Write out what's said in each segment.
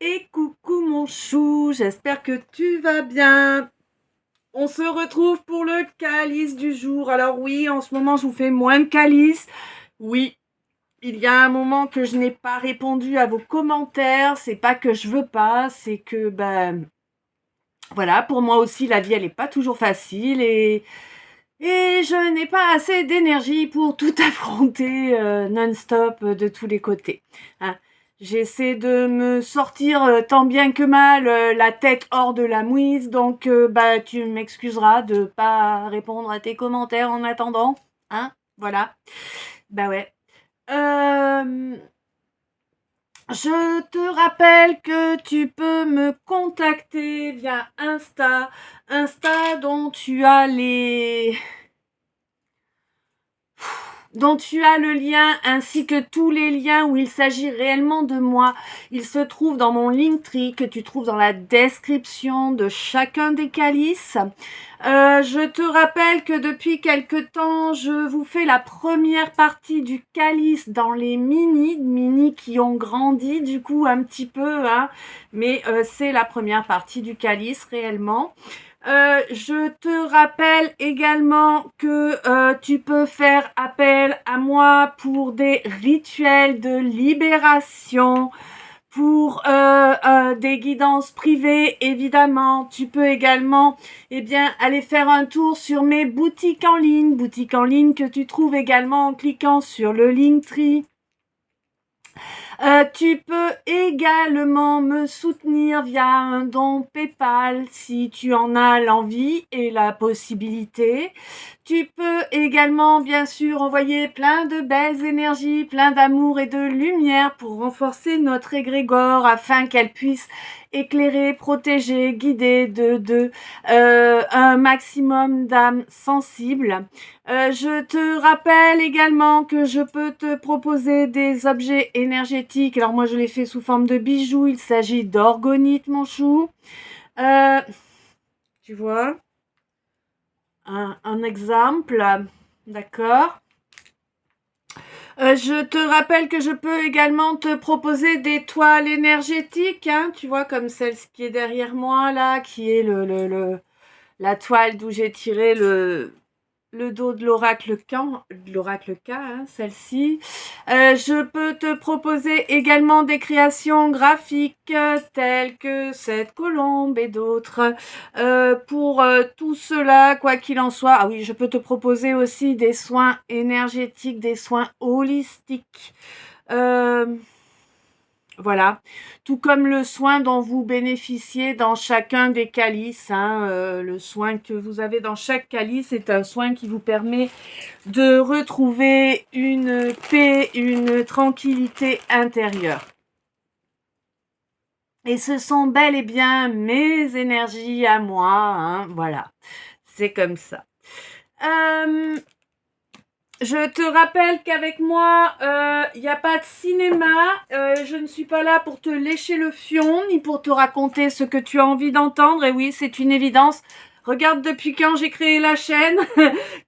Et coucou mon chou, j'espère que tu vas bien. On se retrouve pour le calice du jour. Alors oui, en ce moment je vous fais moins de calice. Oui, il y a un moment que je n'ai pas répondu à vos commentaires. C'est pas que je veux pas, c'est que voilà, pour moi aussi la vie elle est pas toujours facile et je n'ai pas assez d'énergie pour tout affronter non-stop de tous les côtés. Hein. J'essaie de me sortir tant bien que mal la tête hors de la mouise, donc tu m'excuseras de pas répondre à tes commentaires en attendant. Hein, voilà. Bah ouais. Euh, je te rappelle que tu peux me contacter via Insta. Insta dont tu as le lien ainsi que tous les liens où il s'agit réellement de moi. Il se trouve dans mon Linktree que tu trouves dans la description de chacun des calices. Je te rappelle que depuis quelque temps, je vous fais la première partie du calice dans les mini qui ont grandi du coup un petit peu, hein, mais c'est la première partie du calice réellement. Je te rappelle également que tu peux faire appel à moi pour des rituels de libération, pour des guidances privées, évidemment. Tu peux également aller faire un tour sur mes boutiques en ligne que tu trouves également en cliquant sur le Linktree. Tu peux également me soutenir via un don PayPal si tu en as l'envie et la possibilité. Tu peux également, bien sûr, envoyer plein de belles énergies, plein d'amour et de lumière pour renforcer notre égrégore afin qu'elle puisse éclairer, protéger, guider un maximum d'âmes sensibles. Je te rappelle également que je peux te proposer des objets énergétiques. Alors moi, je les fais sous forme de bijoux. Il s'agit d'orgonite, mon chou. Euh, Tu vois, un exemple, d'accord. Je te rappelle que je peux également te proposer des toiles énergétiques, hein, tu vois, comme celle qui est derrière moi, là, qui est la toile d'où j'ai tiré le dos de l'oracle K, hein, celle-ci. Je peux te proposer également des créations graphiques telles que cette colombe et d'autres. Pour tout cela, quoi qu'il en soit, ah oui, je peux te proposer aussi des soins énergétiques, des soins holistiques. Euh, voilà, tout comme le soin dont vous bénéficiez dans chacun des calices, hein, le soin que vous avez dans chaque calice est un soin qui vous permet de retrouver une paix, une tranquillité intérieure. Et ce sont bel et bien mes énergies à moi, hein, voilà, c'est comme ça. Je te rappelle qu'avec moi, il n'y a pas de cinéma. Je ne suis pas là pour te lécher le fion, ni pour te raconter ce que tu as envie d'entendre. Et oui, c'est une évidence. Regarde depuis quand j'ai créé la chaîne,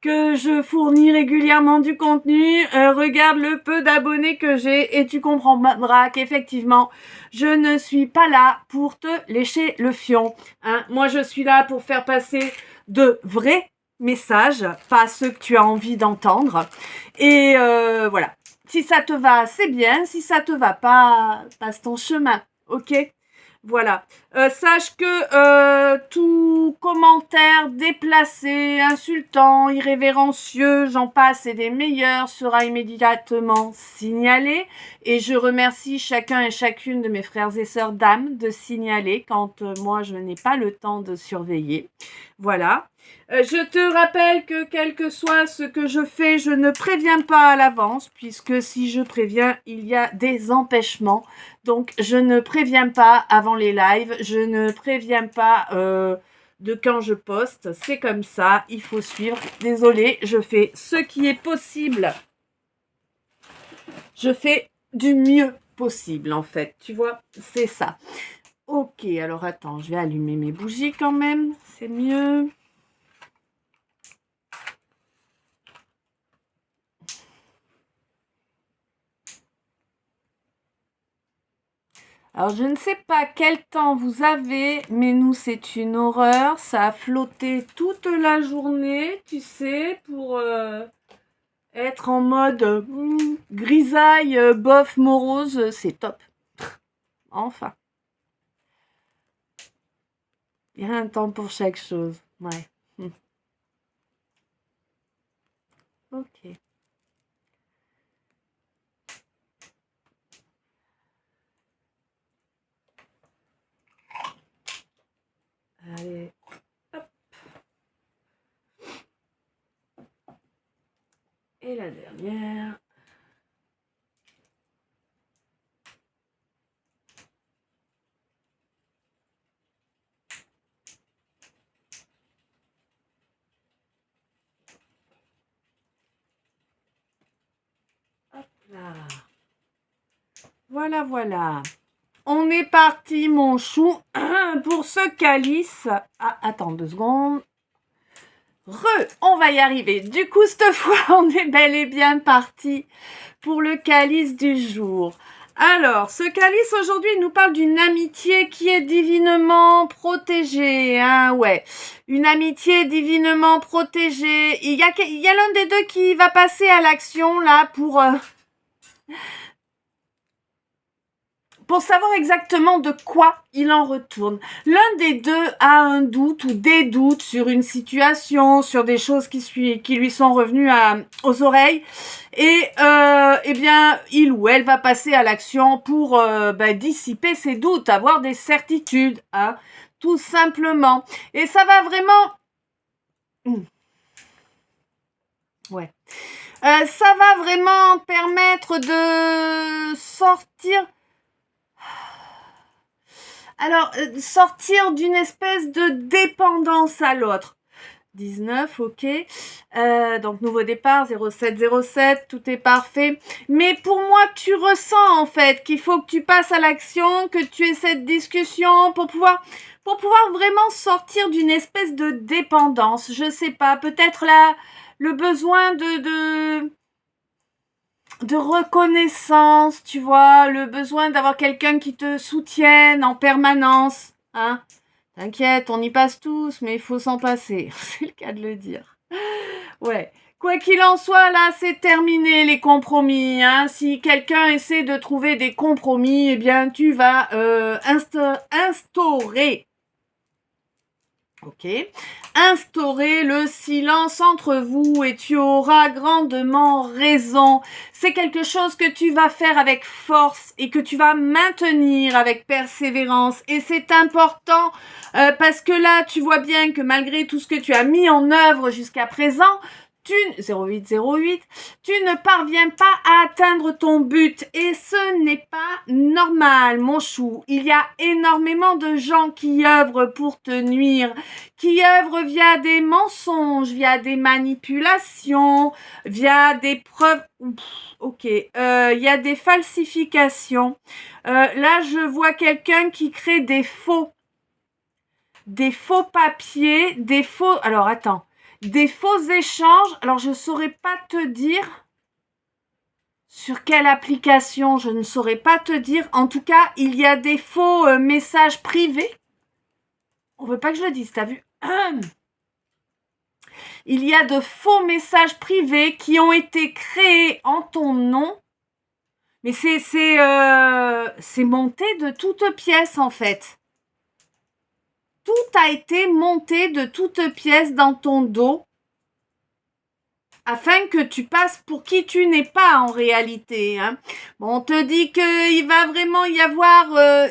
que je fournis régulièrement du contenu. Regarde le peu d'abonnés que j'ai et tu comprendras qu'effectivement, je ne suis pas là pour te lécher le fion. Hein. Moi, je suis là pour faire passer de vrais messages, pas ceux que tu as envie d'entendre. Et voilà. Si ça te va, c'est bien. Si ça te va pas, passe ton chemin. Ok? Voilà. Sache que tout commentaire déplacé, insultant, irrévérencieux, j'en passe et des meilleurs, sera immédiatement signalé. Et je remercie chacun et chacune de mes frères et sœurs d'âme de signaler quand moi je n'ai pas le temps de surveiller. Voilà. Je te rappelle que quel que soit ce que je fais, je ne préviens pas à l'avance, puisque si je préviens, il y a des empêchements. Donc, je ne préviens pas avant les lives, je ne préviens pas de quand je poste. C'est comme ça, il faut suivre. Désolée, je fais ce qui est possible. Je fais du mieux possible, en fait. Tu vois, c'est ça. Ok, alors attends, je vais allumer mes bougies quand même. C'est mieux. Alors, je ne sais pas quel temps vous avez, mais nous, c'est une horreur. Ça a flotté toute la journée, tu sais, pour être en mode grisaille, bof, morose. C'est top. Enfin. Il y a un temps pour chaque chose. Ouais. Ok. Allez. Hop. Et la dernière. Hop là. Voilà, voilà. On est parti, mon chou, pour ce calice. Ah, attends 2 secondes. On va y arriver. Du coup, cette fois, on est bel et bien parti pour le calice du jour. Alors, ce calice aujourd'hui nous parle d'une amitié qui est divinement protégée. Hein, ouais, une amitié divinement protégée. Il y a l'un des deux qui va passer à l'action là pour savoir exactement de quoi il en retourne. L'un des deux a un doute ou des doutes sur une situation, sur des choses qui lui sont revenues aux oreilles. Et eh bien, il ou elle va passer à l'action pour dissiper ses doutes, avoir des certitudes, hein, tout simplement. Et ça va vraiment... Ouais. Ça va vraiment permettre de sortir... Alors, sortir d'une espèce de dépendance à l'autre. 19, ok. Donc, nouveau départ, 0707, tout est parfait. Mais pour moi, tu ressens en fait qu'il faut que tu passes à l'action, que tu aies cette discussion pour pouvoir vraiment sortir d'une espèce de dépendance. Je sais pas, peut-être là, le besoin de reconnaissance, tu vois, le besoin d'avoir quelqu'un qui te soutienne en permanence, hein. T'inquiète, on y passe tous, mais il faut s'en passer, c'est le cas de le dire. Ouais, quoi qu'il en soit, là, c'est terminé les compromis, hein. Si quelqu'un essaie de trouver des compromis, eh bien, tu vas instaurer le silence entre vous et tu auras grandement raison. C'est quelque chose que tu vas faire avec force et que tu vas maintenir avec persévérance. Et c'est important parce que là, tu vois bien que malgré tout ce que tu as mis en œuvre jusqu'à présent, 0808, tu ne parviens pas à atteindre ton but et ce n'est pas normal, mon chou. Il y a énormément de gens qui œuvrent pour te nuire, qui œuvrent via des mensonges, via des manipulations, via des preuves. Il y a des falsifications. Là, je vois quelqu'un qui crée des faux papiers, des faux... Alors, attends. Des faux échanges, alors je ne saurais pas te dire sur quelle application, je ne saurais pas te dire. En tout cas, il y a des faux messages privés. On veut pas que je le dise, t'as vu? Il y a de faux messages privés qui ont été créés en ton nom. Mais c'est monté de toutes pièces en fait. Tout a été monté de toutes pièces dans ton dos afin que tu passes pour qui tu n'es pas en réalité. Hein. Bon, on te dit qu'il va vraiment y avoir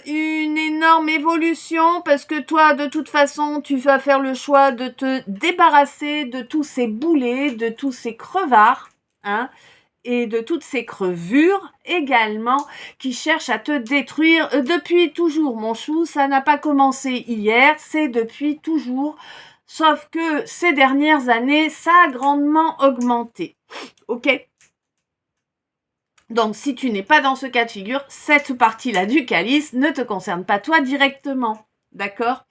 une énorme évolution parce que toi, de toute façon, tu vas faire le choix de te débarrasser de tous ces boulets, de tous ces crevards, hein, et de toutes ces crevures également qui cherchent à te détruire depuis toujours. Mon chou, ça n'a pas commencé hier, c'est depuis toujours. Sauf que ces dernières années, ça a grandement augmenté. Ok ? Donc, si tu n'es pas dans ce cas de figure, cette partie-là du calice ne te concerne pas toi directement. D'accord?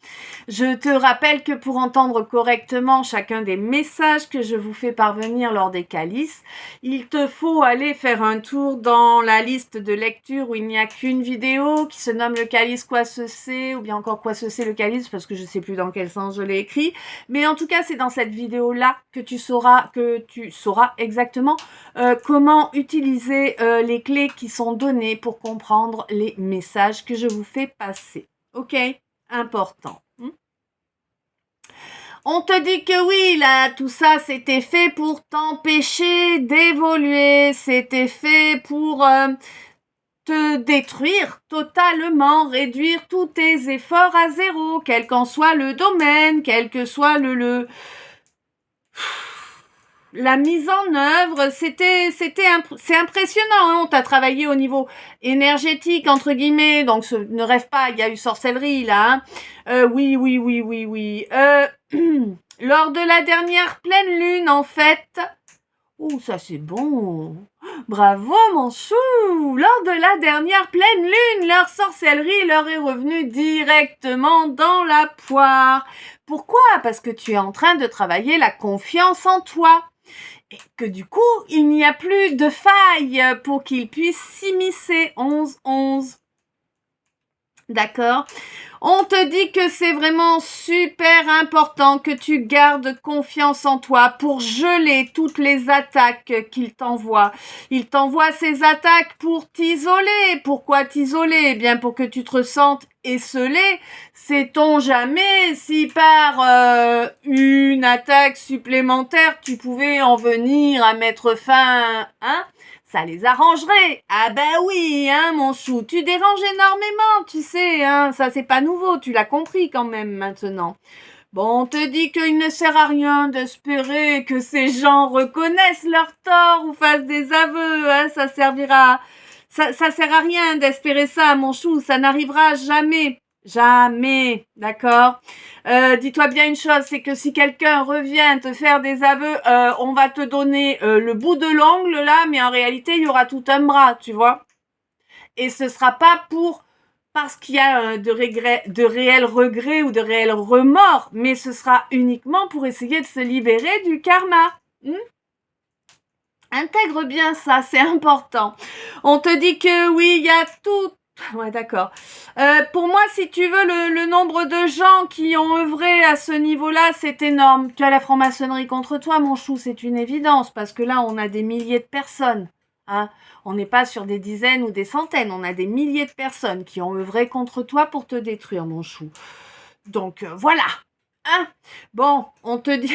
Je te rappelle que pour entendre correctement chacun des messages que je vous fais parvenir lors des calices, il te faut aller faire un tour dans la liste de lecture où il n'y a qu'une vidéo qui se nomme le calice quoi ce c'est, ou bien encore quoi ce c'est le calice, parce que je sais plus dans quel sens je l'ai écrit. Mais en tout cas, c'est dans cette vidéo-là que tu sauras exactement comment utiliser les clés qui sont données pour comprendre les messages que je vous fais passer. Ok? Important. On te dit que oui, là, tout ça, c'était fait pour t'empêcher d'évoluer. C'était fait pour te détruire totalement, réduire tous tes efforts à zéro, quel qu'en soit le domaine, quel que soit la mise en œuvre, c'est impressionnant. Hein, on t'a travaillé au niveau énergétique entre guillemets, donc ne rêve pas, il y a eu sorcellerie là. Hein. Oui. Lors de la dernière pleine lune, en fait. Ouh, ça c'est bon. Bravo mon chou. Lors de la dernière pleine lune, leur sorcellerie leur est revenue directement dans la poire. Pourquoi? Parce que tu es en train de travailler la confiance en toi. Et que du coup, il n'y a plus de faille pour qu'ils puissent s'immiscer. 11-11. D'accord? On te dit que c'est vraiment super important que tu gardes confiance en toi pour geler toutes les attaques qu'il t'envoie. Il t'envoie ces attaques pour t'isoler. Pourquoi t'isoler? Eh bien, pour que tu te ressentes esselé. Sait-on jamais si par une attaque supplémentaire, tu pouvais en venir à mettre fin, hein? Ça les arrangerait. Ah ben oui, hein, mon chou, tu déranges énormément, tu sais, hein, ça c'est pas nouveau, tu l'as compris quand même maintenant. Bon, on te dit qu'il ne sert à rien d'espérer que ces gens reconnaissent leur tort ou fassent des aveux, hein, ça sert à rien d'espérer ça, mon chou, ça n'arrivera jamais. Jamais, d'accord. Dis-toi bien une chose, c'est que si quelqu'un revient te faire des aveux, on va te donner le bout de l'ongle là, mais en réalité il y aura tout un bras, tu vois. Et ce sera pas parce qu'il y a de réels regrets ou de réels remords, mais ce sera uniquement pour essayer de se libérer du karma. Intègre bien ça, c'est important. On te dit que oui, il y a tout. Ouais, d'accord. Pour moi, si tu veux, le nombre de gens qui ont œuvré à ce niveau-là, c'est énorme. Tu as la franc-maçonnerie contre toi, mon chou, c'est une évidence, parce que là, on a des milliers de personnes. Hein. On n'est pas sur des dizaines ou des centaines, on a des milliers de personnes qui ont œuvré contre toi pour te détruire, mon chou. Donc, voilà. Hein. Bon, on te dit...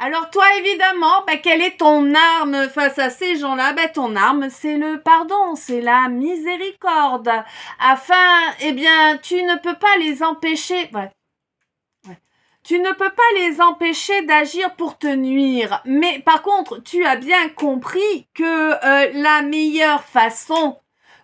Alors toi, évidemment, quelle est ton arme face à ces gens-là? Ton arme, c'est le pardon, c'est la miséricorde. Afin, tu ne peux pas les empêcher... Tu ne peux pas les empêcher d'agir pour te nuire. Mais par contre, tu as bien compris que la meilleure façon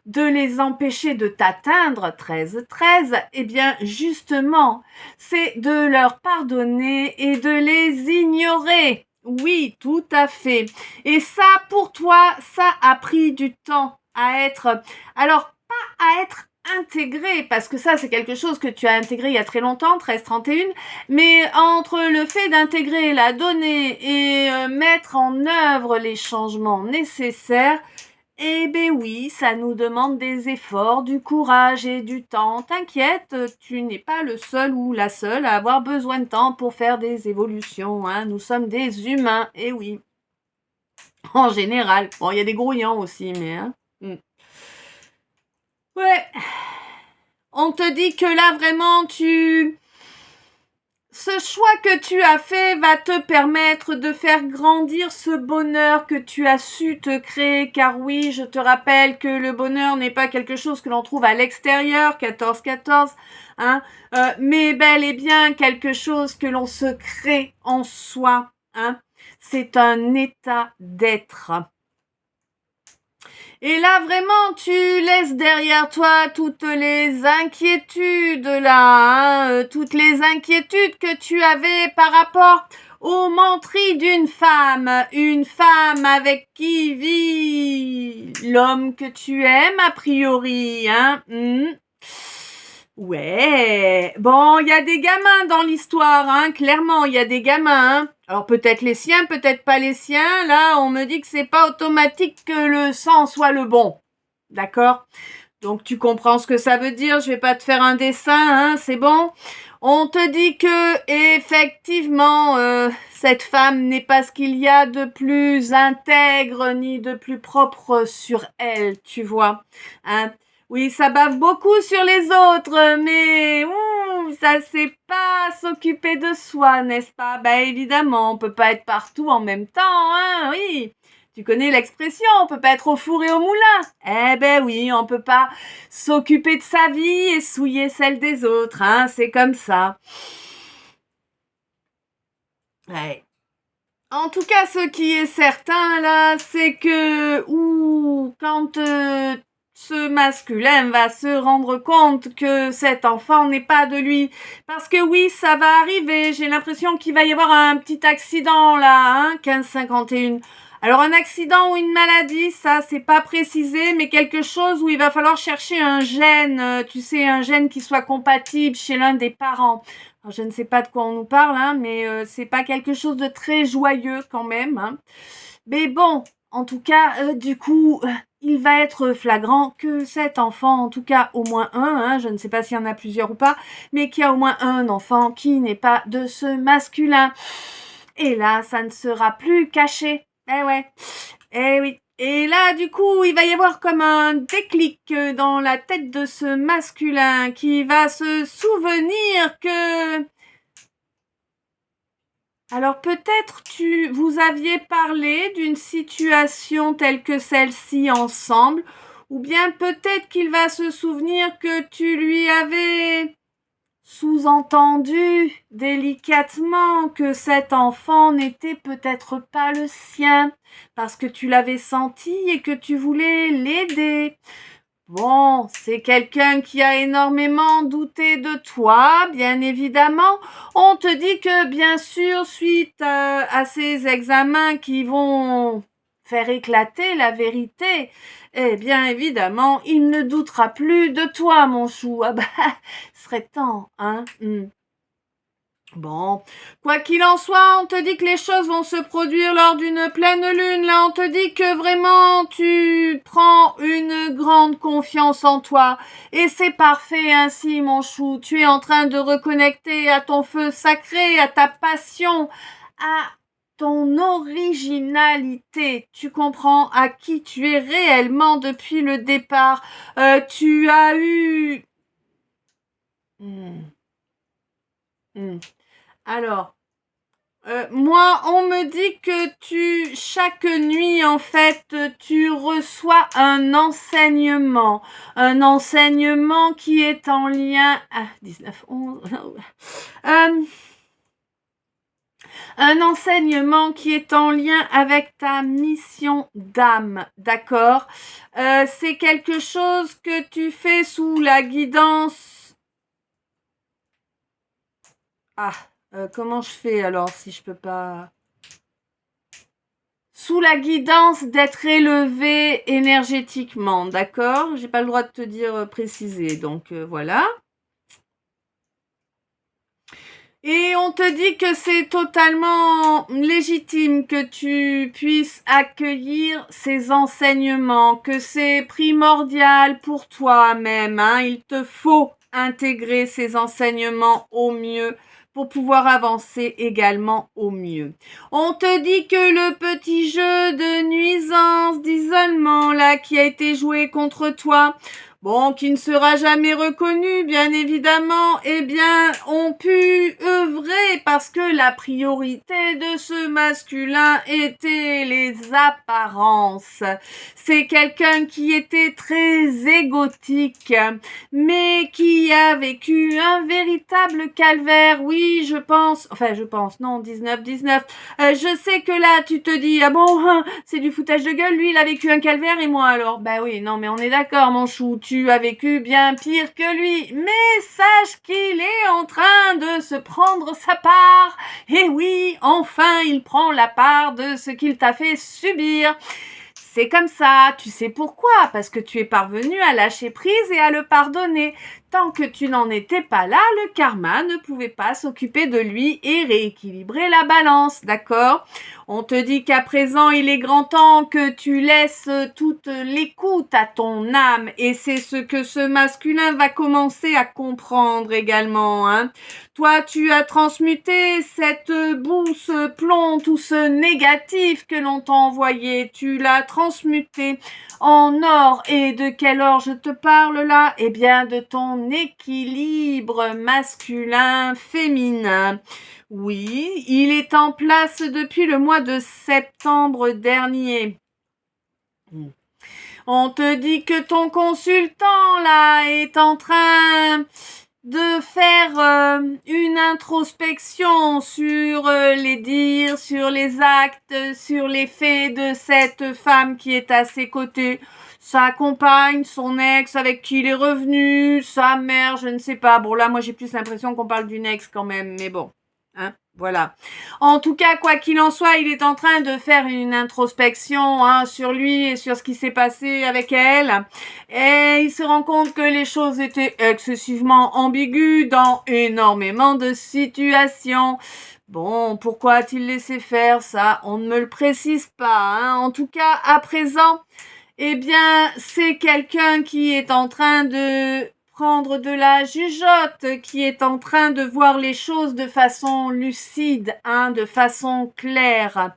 de les empêcher de t'atteindre, 13-13, justement, c'est de leur pardonner et de les ignorer. Oui, tout à fait. Et ça, pour toi, ça a pris du temps à être... Alors, pas à être intégré, parce que ça, c'est quelque chose que tu as intégré il y a très longtemps, 13-31, mais entre le fait d'intégrer la donnée et mettre en œuvre les changements nécessaires, oui, ça nous demande des efforts, du courage et du temps. T'inquiète, tu n'es pas le seul ou la seule à avoir besoin de temps pour faire des évolutions. Hein. Nous sommes des humains, oui. En général. Bon, il y a des grouillants aussi, mais... Hein. Ouais. On te dit que là, vraiment, ce choix que tu as fait va te permettre de faire grandir ce bonheur que tu as su te créer, car oui, je te rappelle que le bonheur n'est pas quelque chose que l'on trouve à l'extérieur, 14-14, hein, mais bel et bien quelque chose que l'on se crée en soi, hein. C'est un état d'être. Et là, vraiment, tu laisses derrière toi toutes les inquiétudes, là, toutes les inquiétudes que tu avais par rapport aux menteries d'une femme avec qui vit l'homme que tu aimes, a priori, hein. Ouais, bon, il y a des gamins dans l'histoire, hein, clairement, il y a des gamins, hein. Alors peut-être les siens, peut-être pas les siens. Là, on me dit que c'est pas automatique que le sang soit le bon. D'accord? Donc tu comprends ce que ça veut dire, je vais pas te faire un dessin, hein, c'est bon. On te dit que effectivement cette femme n'est pas ce qu'il y a de plus intègre ni de plus propre sur elle, tu vois. Hein. Oui, ça bave beaucoup sur les autres, mais ça sait pas s'occuper de soi, n'est-ce pas? Bah évidemment, on peut pas être partout en même temps, hein, oui. Tu connais l'expression, on peut pas être au four et au moulin. Eh ben oui, on peut pas s'occuper de sa vie et souiller celle des autres, hein, c'est comme ça. Ouais. En tout cas, ce qui est certain là, c'est que quand ce masculin va se rendre compte que cet enfant n'est pas de lui, parce que oui, ça va arriver. J'ai l'impression qu'il va y avoir un petit accident là, hein, 15-51. Alors un accident ou une maladie, ça c'est pas précisé, mais quelque chose où il va falloir chercher un gène, tu sais, un gène qui soit compatible chez l'un des parents. Alors, je ne sais pas de quoi on nous parle, hein, mais c'est pas quelque chose de très joyeux quand même. Hein. Mais bon, en tout cas, du coup, il va être flagrant que cet enfant, en tout cas au moins un, hein, je ne sais pas s'il y en a plusieurs ou pas, mais qu'il y a au moins un enfant qui n'est pas de ce masculin. Et là, ça ne sera plus caché. Eh ouais, eh oui. Et là, du coup, il va y avoir comme un déclic dans la tête de ce masculin qui va se souvenir que... Alors peut-être vous aviez parlé d'une situation telle que celle-ci ensemble, ou bien peut-être qu'il va se souvenir que tu lui avais sous-entendu délicatement que cet enfant n'était peut-être pas le sien, parce que tu l'avais senti et que tu voulais l'aider. Bon, c'est quelqu'un qui a énormément douté de toi, bien évidemment. On te dit que, bien sûr, suite à ces examens qui vont faire éclater la vérité, eh bien évidemment, il ne doutera plus de toi, mon chou. Ah bah, ce serait temps, hein. Bon, quoi qu'il en soit, on te dit que les choses vont se produire lors d'une pleine lune. Là, on te dit que vraiment tu prends une grande confiance en toi. Et c'est parfait ainsi, mon chou. Tu es en train de reconnecter à ton feu sacré, à ta passion, à ton originalité. Tu comprends à qui tu es réellement depuis le départ. Tu as eu... Alors, moi, on me dit que chaque nuit, en fait, tu reçois un enseignement qui est en lien, 19, 11, un enseignement qui est en lien avec ta mission d'âme, d'accord? C'est quelque chose que tu fais sous la guidance. Comment je fais alors si je peux pas... Sous la guidance d'être élevé énergétiquement, d'accord? J'ai pas le droit de te dire préciser, donc voilà. Et on te dit que c'est totalement légitime que tu puisses accueillir ces enseignements, que c'est primordial pour toi-même, hein. Il te faut intégrer ces enseignements au mieux pour pouvoir avancer également au mieux. On te dit que le petit jeu de nuisance, d'isolement là qui a été joué contre toi, bon, qui ne sera jamais reconnu, bien évidemment, eh bien, ont pu œuvrer parce que la priorité de ce masculin était les apparences. C'est quelqu'un qui était très égotique, mais qui a vécu un véritable calvaire. Oui, je pense, non, 19. Je sais que là, tu te dis, ah bon, c'est du foutage de gueule, lui, il a vécu un calvaire et moi alors. Bah oui, non, mais on est d'accord, mon chou, tu as vécu bien pire que lui. Mais sache qu'il est en train de se prendre sa part. Et oui, enfin, il prend la part de ce qu'il t'a fait subir. C'est comme ça, tu sais pourquoi? Parce que tu es parvenu à lâcher prise et à le pardonner. tant que tu n'en étais pas là, le karma ne pouvait pas s'occuper de lui et rééquilibrer la balance, d'accord? On te dit qu'à présent, il est grand temps que tu laisses toute l'écoute à ton âme et c'est ce que ce masculin va commencer à comprendre également, hein. Toi, tu as transmuté cette boue, ce plomb, tout ce négatif que l'on t'a envoyé. Tu l'as transmuté en or. Et de quel or je te parle là? Eh bien, de ton équilibre masculin-féminin. Oui, il est en place depuis le mois de septembre dernier. On te dit que ton consultant là est en train de faire une introspection sur les dires, sur les actes, sur les faits de cette femme qui est à ses côtés. Sa compagne, son ex avec qui il est revenu, sa mère, je ne sais pas. Bon là, moi j'ai plus l'impression qu'on parle d'une ex quand même, mais bon. Hein, voilà. En tout cas, quoi qu'il en soit, il est en train de faire une introspection sur lui et sur ce qui s'est passé avec elle. Et il se rend compte que les choses étaient excessivement ambiguës dans énormément de situations. Bon, pourquoi a-t-il laissé faire ça? On ne me le précise pas. En tout cas, à présent, eh bien, c'est quelqu'un qui est en train de prendre de la jugeote, qui est en train de voir les choses de façon lucide, de façon claire.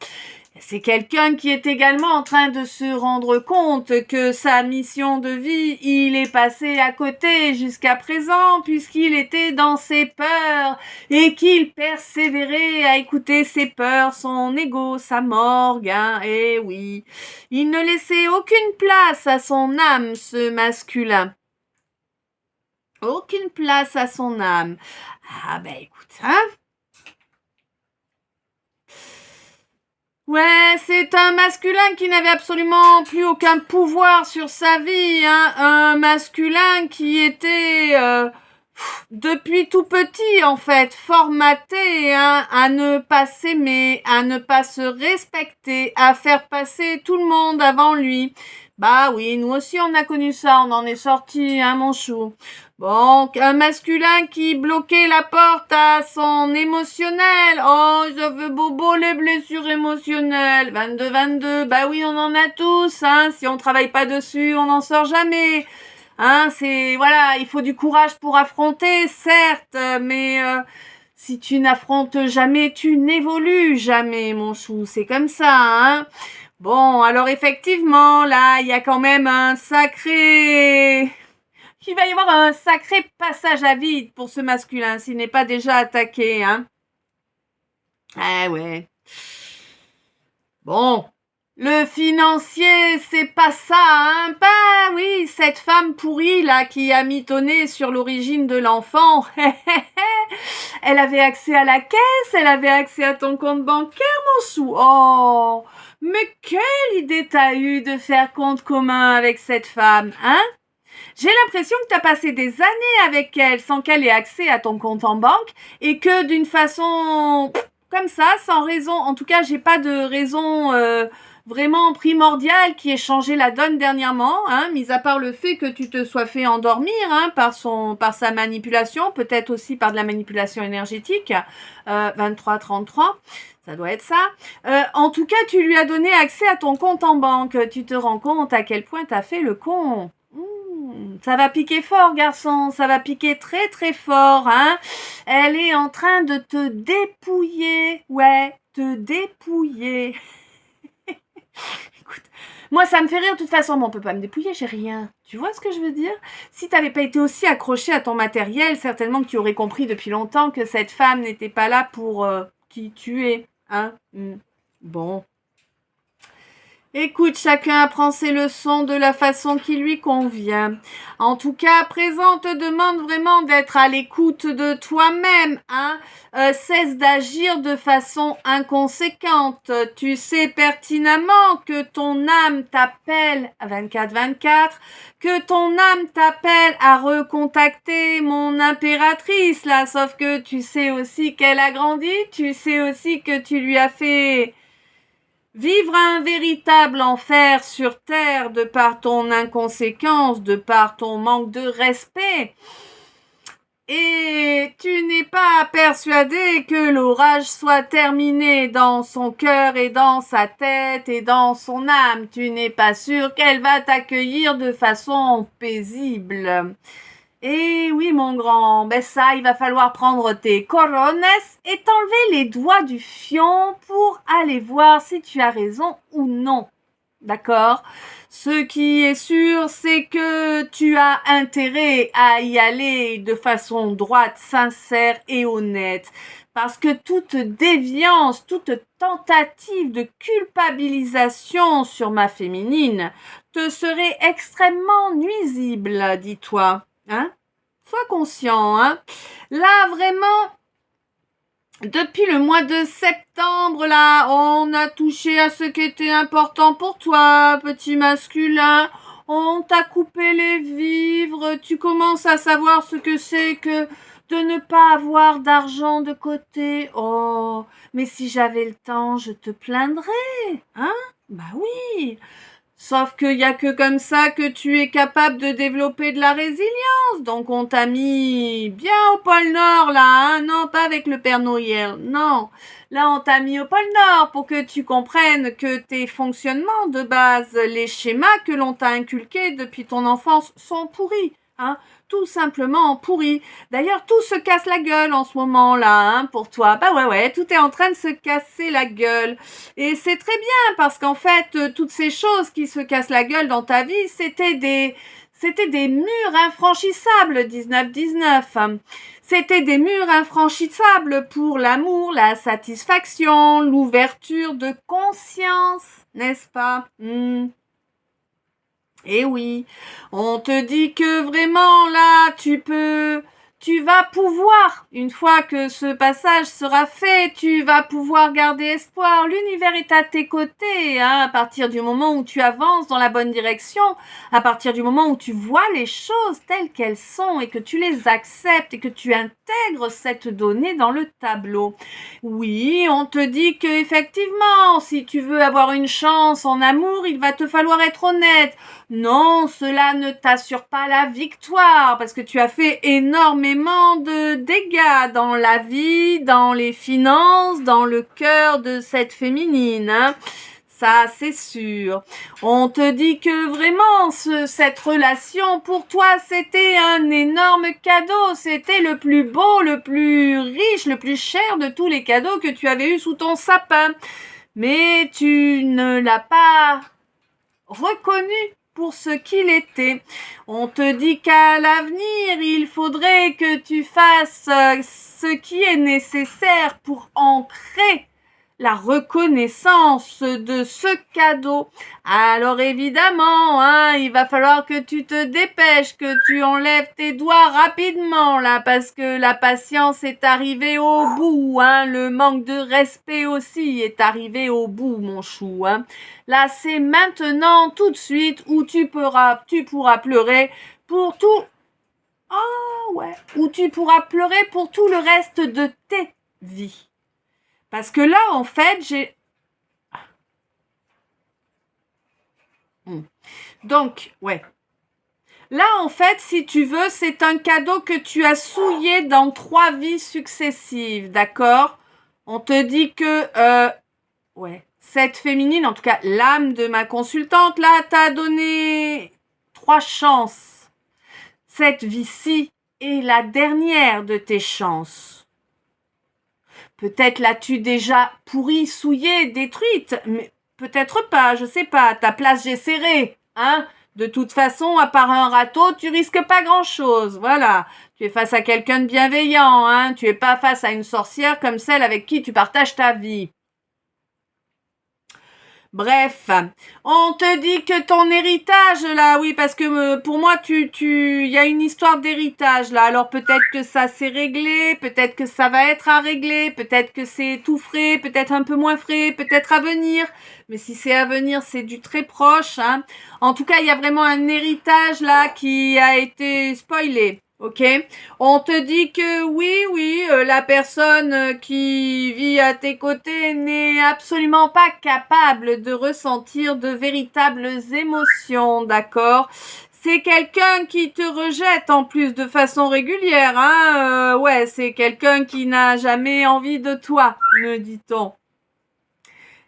C'est quelqu'un qui est également en train de se rendre compte que sa mission de vie, il est passé à côté jusqu'à présent puisqu'il était dans ses peurs et qu'il persévérait à écouter ses peurs, son ego, sa morgue, et oui. Il ne laissait aucune place à son âme, ce masculin. Aucune place à son âme. Ah ben écoute, Ouais, c'est un masculin qui n'avait absolument plus aucun pouvoir sur sa vie, un masculin qui était depuis tout petit en fait formaté à ne pas s'aimer, à ne pas se respecter, à faire passer tout le monde avant lui. Bah oui, nous aussi on a connu ça, on en est sorti, mon chou. Bon, un masculin qui bloquait la porte à son émotionnel. Oh, ça fait bobo les blessures émotionnelles. 22, bah oui, on en a tous, Si on travaille pas dessus, on n'en sort jamais. Voilà, il faut du courage pour affronter, certes, mais si tu n'affrontes jamais, tu n'évolues jamais, mon chou. C'est comme ça, Bon, alors effectivement, là, il y a quand même il va y avoir un sacré passage à vide pour ce masculin s'il n'est pas déjà attaqué, Ah ouais. Bon. Le financier, c'est pas ça, Bah oui, cette femme pourrie, là, qui a mitonné sur l'origine de l'enfant. Elle avait accès à la caisse, elle avait accès à ton compte bancaire, mon sou. Oh, mais quelle idée t'as eu de faire compte commun avec cette femme, J'ai l'impression que tu as passé des années avec elle sans qu'elle ait accès à ton compte en banque et que d'une façon comme ça, sans raison, en tout cas, j'ai pas de raison vraiment primordiale qui ait changé la donne dernièrement, mis à part le fait que tu te sois fait endormir par sa manipulation, peut-être aussi par de la manipulation énergétique, 23-33. Ça doit être ça. En tout cas, tu lui as donné accès à ton compte en banque. Tu te rends compte à quel point tu as fait le con. Ça va piquer fort, garçon, ça va piquer très très fort, Elle est en train de te dépouiller, te dépouiller. Écoute, moi ça me fait rire de toute façon, mais on peut pas me dépouiller, j'ai rien. Tu vois ce que je veux dire? Si t'avais pas été aussi accroché à ton matériel, certainement que tu aurais compris depuis longtemps que cette femme n'était pas là pour qui tu es, Bon. Écoute, chacun apprend ses leçons de la façon qui lui convient. En tout cas, à présent, on te demande vraiment d'être à l'écoute de toi-même, cesse d'agir de façon inconséquente. Tu sais pertinemment que ton âme t'appelle à 24-24, que ton âme t'appelle à recontacter mon impératrice, là, sauf que tu sais aussi qu'elle a grandi, tu sais aussi que tu lui as fait vivre un véritable enfer sur terre de par ton inconséquence, de par ton manque de respect. Et tu n'es pas persuadé que l'orage soit terminé dans son cœur et dans sa tête et dans son âme. Tu n'es pas sûr qu'elle va t'accueillir de façon paisible. Et oui, mon grand, ben ça, il va falloir prendre tes corones et t'enlever les doigts du fion pour aller voir si tu as raison ou non. D'accord? Ce qui est sûr, c'est que tu as intérêt à y aller de façon droite, sincère et honnête. Parce que toute déviance, toute tentative de culpabilisation sur ma féminine te serait extrêmement nuisible, dis-toi. Hein? Sois conscient, hein? Là, vraiment, depuis le mois de septembre, là, on a touché à ce qui était important pour toi, petit masculin. On t'a coupé les vivres. Tu commences à savoir ce que c'est que de ne pas avoir d'argent de côté. Oh, mais si j'avais le temps, je te plaindrais, hein? Bah oui. Sauf qu'il y a que comme ça que tu es capable de développer de la résilience. Donc on t'a mis bien au pôle Nord là, hein? Non, pas avec le Père Noël, non. Là on t'a mis au pôle Nord pour que tu comprennes que tes fonctionnements de base, les schémas que l'on t'a inculqués depuis ton enfance sont pourris, hein? Tout simplement pourris. D'ailleurs, tout se casse la gueule en ce moment-là, hein, pour toi. Bah ouais, tout est en train de se casser la gueule. Et c'est très bien parce qu'en fait, toutes ces choses qui se cassent la gueule dans ta vie, c'était des murs infranchissables, 1919. C'était des murs infranchissables pour l'amour, la satisfaction, l'ouverture de conscience, n'est-ce pas? Eh oui, on te dit que vraiment là, tu vas pouvoir, une fois que ce passage sera fait, tu vas pouvoir garder espoir. L'univers est à tes côtés, hein, à partir du moment où tu avances dans la bonne direction, à partir du moment où tu vois les choses telles qu'elles sont et que tu les acceptes et que tu intègres cette donnée dans le tableau. Oui, on te dit que effectivement, si tu veux avoir une chance en amour, il va te falloir être honnête. Non, cela ne t'assure pas la victoire parce que tu as fait énormément de dégâts dans la vie, dans les finances, dans le cœur de cette féminine, hein. Ça, c'est sûr. On te dit que vraiment, cette relation, pour toi, c'était un énorme cadeau. C'était le plus beau, le plus riche, le plus cher de tous les cadeaux que tu avais eu sous ton sapin. Mais tu ne l'as pas reconnu pour ce qu'il était. On te dit qu'à l'avenir, il faudrait que tu fasses ce qui est nécessaire pour ancrer la reconnaissance de ce cadeau. Alors évidemment, hein, il va falloir que tu te dépêches, que tu enlèves tes doigts rapidement là, parce que la patience est arrivée au bout, hein. Le manque de respect aussi est arrivé au bout, mon chou, hein. Là, c'est maintenant, tout de suite, où tu pourras pleurer pour tout. Oh ouais, où tu pourras pleurer pour tout le reste de tes vies. Parce que là, en fait, Donc, ouais. Là, en fait, si tu veux, c'est un cadeau que tu as souillé dans 3 vies successives, d'accord? On te dit que, ouais, cette féminine, en tout cas, l'âme de ma consultante, là, t'a donné 3 chances. Cette vie-ci est la dernière de tes chances. Peut-être l'as-tu déjà pourrie, souillée, détruite, mais peut-être pas, je sais pas, ta place j'ai serré, hein. De toute façon, à part un râteau, tu risques pas grand-chose, voilà. Tu es face à quelqu'un de bienveillant, hein. Tu es pas face à une sorcière comme celle avec qui tu partages ta vie. Bref, on te dit que ton héritage là, oui, parce que pour moi, il y a une histoire d'héritage là. Alors peut-être que ça s'est réglé, peut-être que ça va être à régler, peut-être que c'est tout frais, peut-être un peu moins frais, peut-être à venir. Mais si c'est à venir, c'est du très proche, hein. En tout cas, il y a vraiment un héritage là qui a été spoilé. Ok, on te dit que oui, la personne qui vit à tes côtés n'est absolument pas capable de ressentir de véritables émotions, d'accord? C'est quelqu'un qui te rejette en plus de façon régulière, hein. Ouais, c'est quelqu'un qui n'a jamais envie de toi, me dit-on.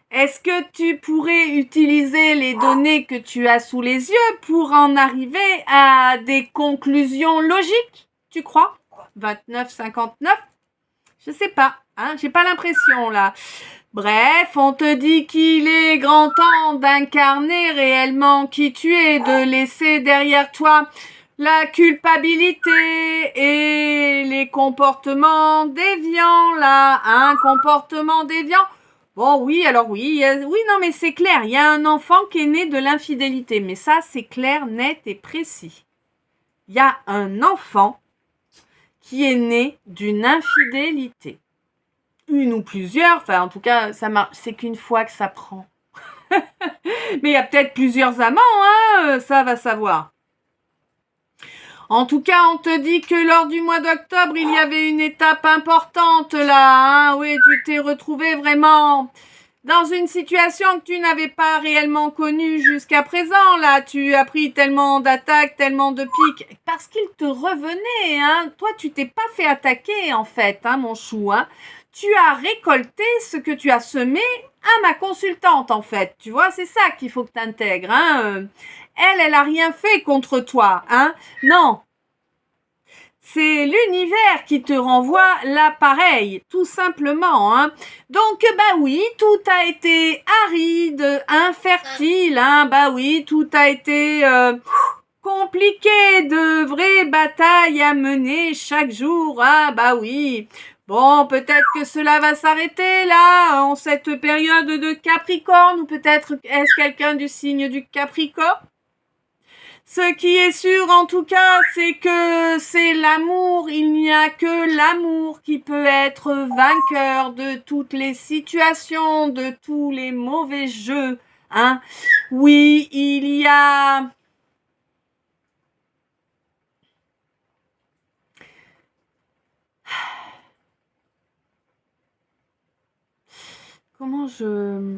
Est-ce que tu pourrais utiliser les données que tu as sous les yeux pour en arriver à des conclusions logiques, tu crois? 29,59? Je sais pas, hein, j'ai pas l'impression là. Bref, on te dit qu'il est grand temps d'incarner réellement qui tu es, de laisser derrière toi la culpabilité et les comportements déviants là, un comportement déviant. Bon, oui, alors oui, oui, non, mais c'est clair, il y a un enfant qui est né de l'infidélité, mais ça, c'est clair, net et précis. Il y a un enfant qui est né d'une infidélité. Une ou plusieurs, enfin, en tout cas, ça marche, c'est qu'une fois que ça prend. Mais il y a peut-être plusieurs amants, hein, ça va savoir. En tout cas, on te dit que lors du mois d'octobre, il y avait une étape importante là, hein. Oui, tu t'es retrouvé vraiment dans une situation que tu n'avais pas réellement connue jusqu'à présent. Là, tu as pris tellement d'attaques, tellement de piques, parce qu'il te revenait, hein. Toi, tu t'es pas fait attaquer, en fait, hein, mon chou, hein. Tu as récolté ce que tu as semé à ma consultante, en fait. Tu vois, c'est ça qu'il faut que tu intègres, hein. Elle a rien fait contre toi, hein. Non. C'est l'univers qui te renvoie l'appareil, tout simplement, hein. Donc, bah oui, tout a été aride, infertile, hein. Bah oui, tout a été compliqué, de vraies batailles à mener chaque jour. Ah, bah oui. Bon, peut-être que cela va s'arrêter là, en cette période de Capricorne, ou peut-être est-ce quelqu'un du signe du Capricorne? Ce qui est sûr en tout cas, c'est que c'est l'amour. Il n'y a que l'amour qui peut être vainqueur de toutes les situations, de tous les mauvais jeux, hein. Oui, il y a... Comment je...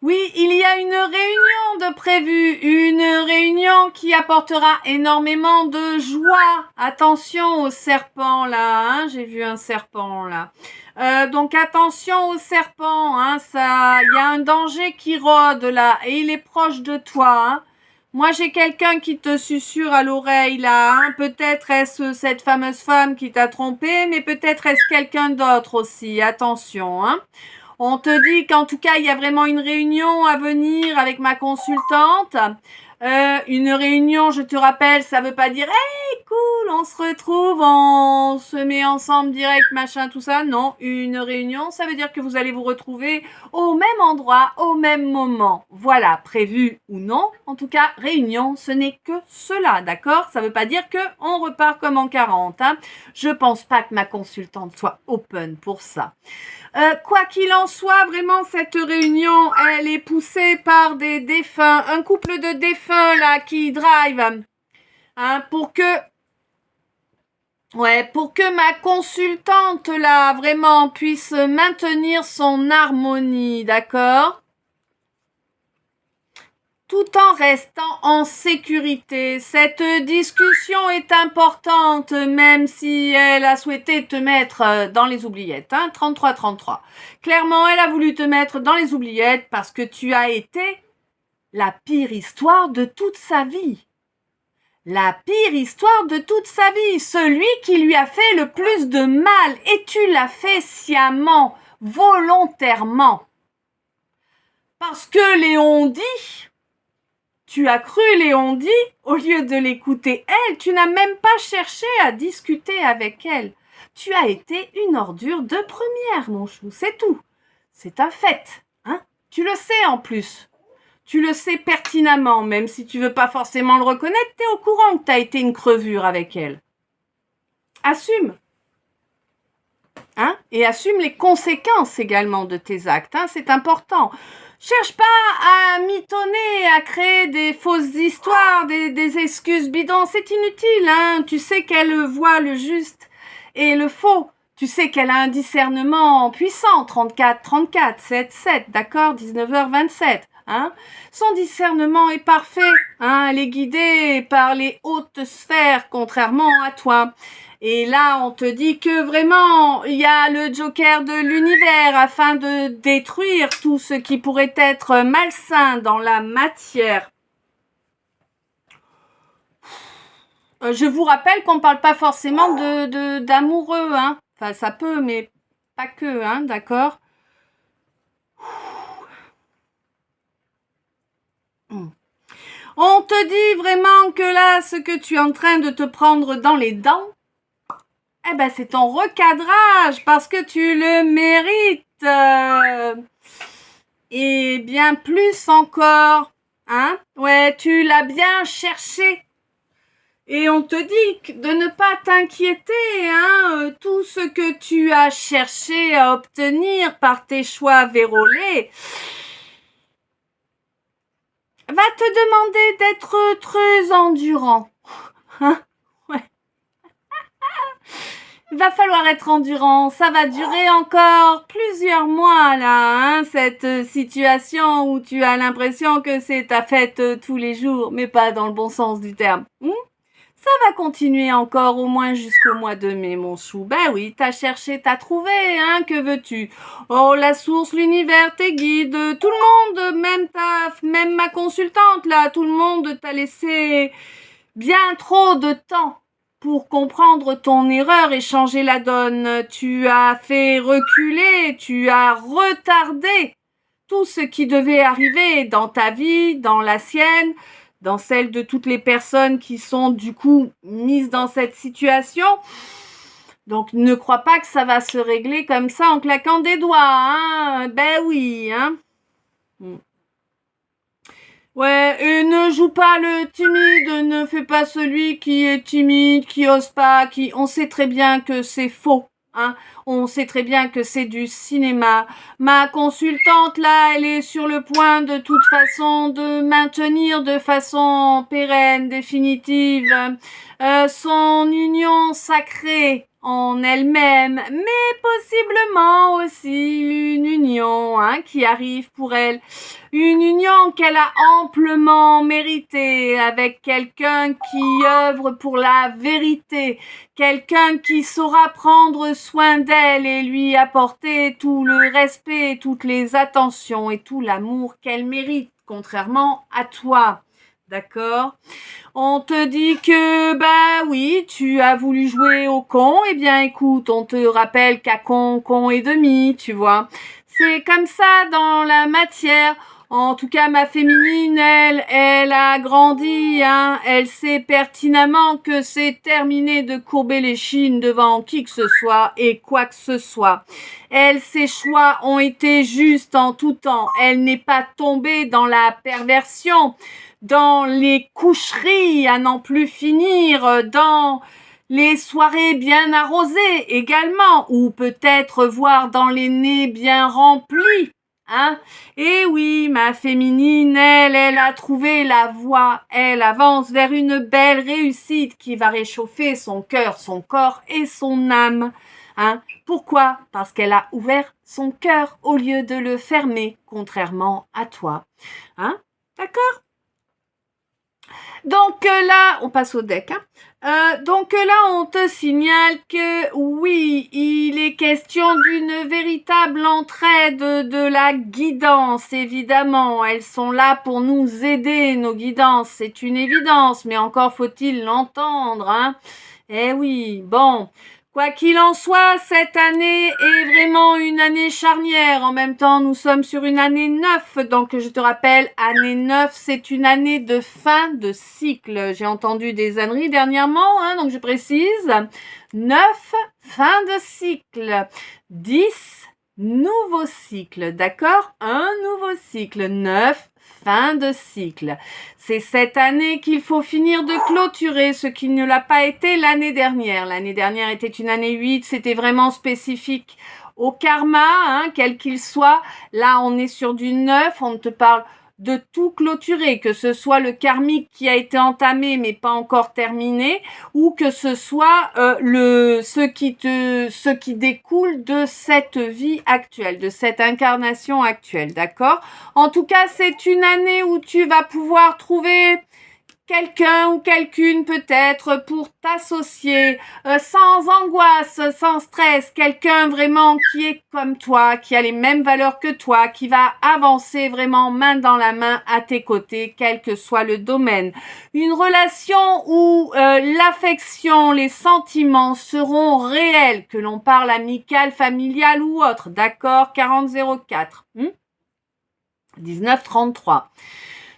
Oui, il y a une réunion de prévue, une réunion qui apportera énormément de joie. Attention au serpent là, hein, j'ai vu un serpent là. Donc attention au serpent, hein, ça, il y a un danger qui rôde là et il est proche de toi, hein. Moi, j'ai quelqu'un qui te susurre à l'oreille là, hein. Peut-être est-ce cette fameuse femme qui t'a trompé, mais peut-être est-ce quelqu'un d'autre aussi. Attention, hein. On te dit qu'en tout cas, il y a vraiment une réunion à venir avec ma consultante. Une réunion, je te rappelle, ça veut pas dire « Hey, cool, on se retrouve, on se met ensemble direct, machin, tout ça ». Non, une réunion, ça veut dire que vous allez vous retrouver au même endroit, au même moment. Voilà, prévu ou non. En tout cas, réunion, ce n'est que cela, d'accord? Ça veut pas dire qu'on repart comme en 40. Hein. Je pense pas que ma consultante soit open pour ça. Quoi qu'il en soit, vraiment, cette réunion, elle est poussée par des défunts, un couple de défunts, là, qui drive, hein, pour que ma consultante, là, vraiment, puisse maintenir son harmonie, d'accord? Tout en restant en sécurité. Cette discussion est importante, même si elle a souhaité te mettre dans les oubliettes, hein, 33-33. Clairement, elle a voulu te mettre dans les oubliettes parce que tu as été la pire histoire de toute sa vie. La pire histoire de toute sa vie. Celui qui lui a fait le plus de mal. Et tu l'as fait sciemment, volontairement. Parce que Léon dit... Tu as cru Léon dit, au lieu de l'écouter elle, tu n'as même pas cherché à discuter avec elle. Tu as été une ordure de première, mon chou, c'est tout. C'est un fait, hein. Tu le sais en plus. Tu le sais pertinemment, même si tu veux pas forcément le reconnaître, t'es au courant que t'as été une crevure avec elle. Assume. Hein, et assume les conséquences également de tes actes, hein, c'est important. Cherche pas à mitonner, à créer des fausses histoires, des excuses bidons, c'est inutile, hein. Tu sais qu'elle voit le juste et le faux. Tu sais qu'elle a un discernement puissant, 34-34, 7-7, d'accord, 19h27. Hein. Son discernement est parfait, hein, elle est guidée par les hautes sphères, contrairement à toi. Et là, on te dit que vraiment, il y a le joker de l'univers afin de détruire tout ce qui pourrait être malsain dans la matière. Je vous rappelle qu'on ne parle pas forcément d'amoureux, hein. Enfin, ça peut, mais pas que, hein, d'accord? On te dit vraiment que là, ce que tu es en train de te prendre dans les dents, eh ben, c'est ton recadrage parce que tu le mérites. Et bien plus encore, hein? Ouais, tu l'as bien cherché. Et on te dit de ne pas t'inquiéter, hein? Tout ce que tu as cherché à obtenir par tes choix vérolés va te demander d'être très endurant. Hein? Ouais. Il va falloir être endurant. Ça va durer encore plusieurs mois, là, hein, cette situation où tu as l'impression que c'est ta fête tous les jours, mais pas dans le bon sens du terme. Ça va continuer encore au moins jusqu'au mois de mai, mon chou. Ben oui, t'as cherché, t'as trouvé, hein, que veux-tu? Oh, la source, l'univers, tes guides, tout le monde, même ma consultante, là, tout le monde t'a laissé bien trop de temps pour comprendre ton erreur et changer la donne. Tu as fait reculer, tu as retardé tout ce qui devait arriver dans ta vie, dans la sienne, dans celle de toutes les personnes qui sont du coup mises dans cette situation. Donc ne crois pas que ça va se régler comme ça en claquant des doigts, hein. Ben oui, hein. Ouais, et ne joue pas le timide, ne fais pas celui qui est timide, qui ose pas, on sait très bien que c'est faux. Hein, on sait très bien que c'est du cinéma. Ma consultante, là, elle est sur le point de toute façon de maintenir de façon pérenne, définitive, son union sacrée en elle-même, mais possiblement aussi une union, hein, qui arrive pour elle. Une union qu'elle a amplement méritée avec quelqu'un qui œuvre pour la vérité, quelqu'un qui saura prendre soin d'elle et lui apporter tout le respect, toutes les attentions et tout l'amour qu'elle mérite, contrairement à toi. D'accord? On te dit que, bah oui, tu as voulu jouer au con. Eh bien, écoute, on te rappelle qu'à con, con et demi, tu vois. C'est comme ça dans la matière. En tout cas, ma féminine, elle a grandi, hein. Elle sait pertinemment que c'est terminé de courber les chines devant qui que ce soit et quoi que ce soit. Ses choix ont été justes en tout temps. Elle n'est pas tombée dans la perversion, dans les coucheries à n'en plus finir, dans les soirées bien arrosées également, ou peut-être voir dans les nez bien remplis. Hein? Et oui, ma féminine, elle a trouvé la voie. Elle avance vers une belle réussite qui va réchauffer son cœur, son corps et son âme. Hein? Pourquoi? Parce qu'elle a ouvert son cœur au lieu de le fermer, contrairement à toi. Hein? D'accord? Donc là, on passe au deck. Donc là, on te signale que oui, il est question d'une véritable entraide, de la guidance, évidemment. Elles sont là pour nous aider, nos guidances, c'est une évidence, mais encore faut-il l'entendre, hein. Eh oui, bon. Quoi qu'il en soit, cette année est vraiment une année charnière. En même temps, nous sommes sur une année 9. Donc, je te rappelle, année 9, c'est une année de fin de cycle. J'ai entendu des âneries dernièrement, hein, donc je précise. 9, fin de cycle. 10, nouveau cycle. D'accord? Un nouveau cycle. 9, fin de cycle. C'est cette année qu'il faut finir de clôturer ce qui ne l'a pas été l'année dernière. L'année dernière était une année 8, c'était vraiment spécifique au karma, hein, quel qu'il soit. Là, on est sur du 9, on te parle de tout clôturer, que ce soit le karmique qui a été entamé mais pas encore terminé, ou que ce soit ce qui découle de cette vie actuelle, de cette incarnation actuelle, d'accord? En tout cas, c'est une année où tu vas pouvoir trouver quelqu'un ou quelqu'une peut-être pour t'associer sans angoisse, sans stress, quelqu'un vraiment qui est comme toi, qui a les mêmes valeurs que toi, qui va avancer vraiment main dans la main à tes côtés, quel que soit le domaine. Une relation où l'affection, les sentiments seront réels, que l'on parle amical, familial ou autre, d'accord? 4004 1933.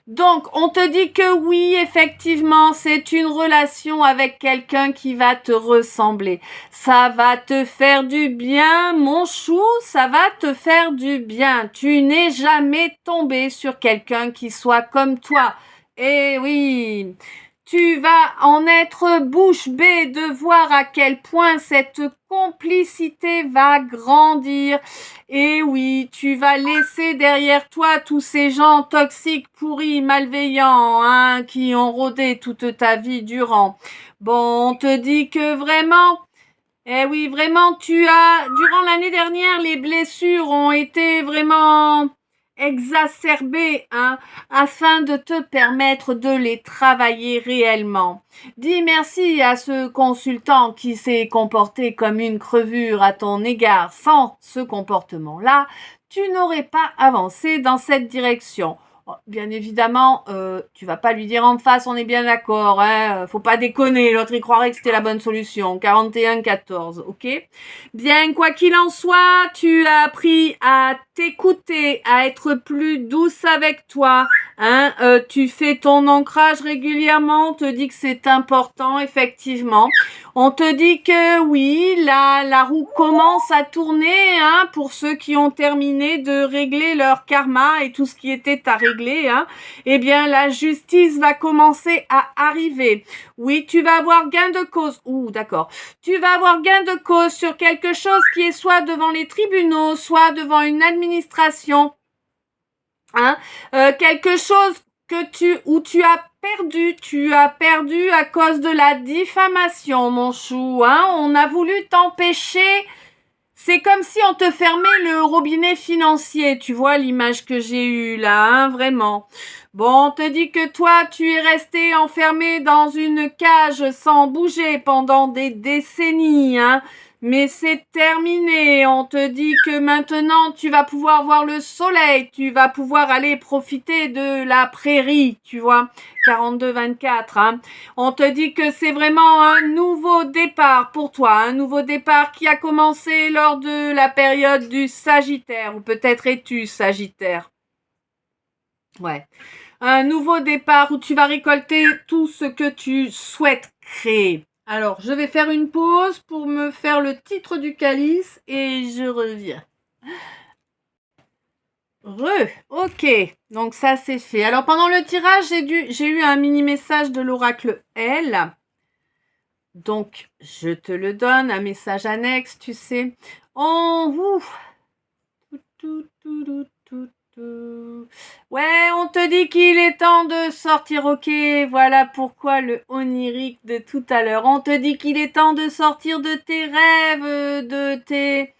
Donc, on te dit que oui, effectivement, c'est une relation avec quelqu'un qui va te ressembler. Ça va te faire du bien, mon chou, ça va te faire du bien. Tu n'es jamais tombé sur quelqu'un qui soit comme toi. Eh oui, tu vas en être bouche bée de voir à quel point cette complicité va grandir. Et oui, tu vas laisser derrière toi tous ces gens toxiques, pourris, malveillants, hein, qui ont rôdé toute ta vie durant. Bon, on te dit que vraiment, eh oui, vraiment, durant l'année dernière, les blessures ont été vraiment exacerbées, hein, afin de te permettre de les travailler réellement. Dis merci à ce consultant qui s'est comporté comme une crevure à ton égard. Sans ce comportement-là, tu n'aurais pas avancé dans cette direction. Bien évidemment, tu vas pas lui dire en face, on est bien d'accord, hein, faut pas déconner, l'autre il croirait que c'était la bonne solution. 41-14, ok? Bien, quoi qu'il en soit, tu as appris à t'écouter, à être plus douce avec toi, hein, tu fais ton ancrage régulièrement, on te dit que c'est important, effectivement. On te dit que oui, la roue commence à tourner, hein, pour ceux qui ont terminé de régler leur karma et tout ce qui était à régler, hein. Eh bien, la justice va commencer à arriver. Oui, tu vas avoir gain de cause. D'accord. Tu vas avoir gain de cause sur quelque chose qui est soit devant les tribunaux, soit devant une administration. Hein, quelque chose où tu as perdu à cause de la diffamation, mon chou, hein. On a voulu t'empêcher. C'est comme si on te fermait le robinet financier, tu vois l'image que j'ai eue là, hein, vraiment. Bon, on te dit que toi, tu es resté enfermé dans une cage sans bouger pendant des décennies, hein. Mais c'est terminé, on te dit que maintenant tu vas pouvoir voir le soleil, tu vas pouvoir aller profiter de la prairie, tu vois, 42-24, hein. On te dit que c'est vraiment un nouveau départ pour toi, un nouveau départ qui a commencé lors de la période du Sagittaire, ou peut-être es-tu Sagittaire. Ouais. Un nouveau départ où tu vas récolter tout ce que tu souhaites créer. Alors, je vais faire une pause pour me faire le titre du calice et je reviens. Ok, donc ça c'est fait. Alors pendant le tirage, j'ai eu un mini message de l'oracle L. Donc, je te le donne, un message annexe, tu sais. Ouais, on te dit qu'il est temps de sortir, ok, voilà pourquoi le onirique de tout à l'heure. On te dit qu'il est temps de sortir de tes rêves, de tes...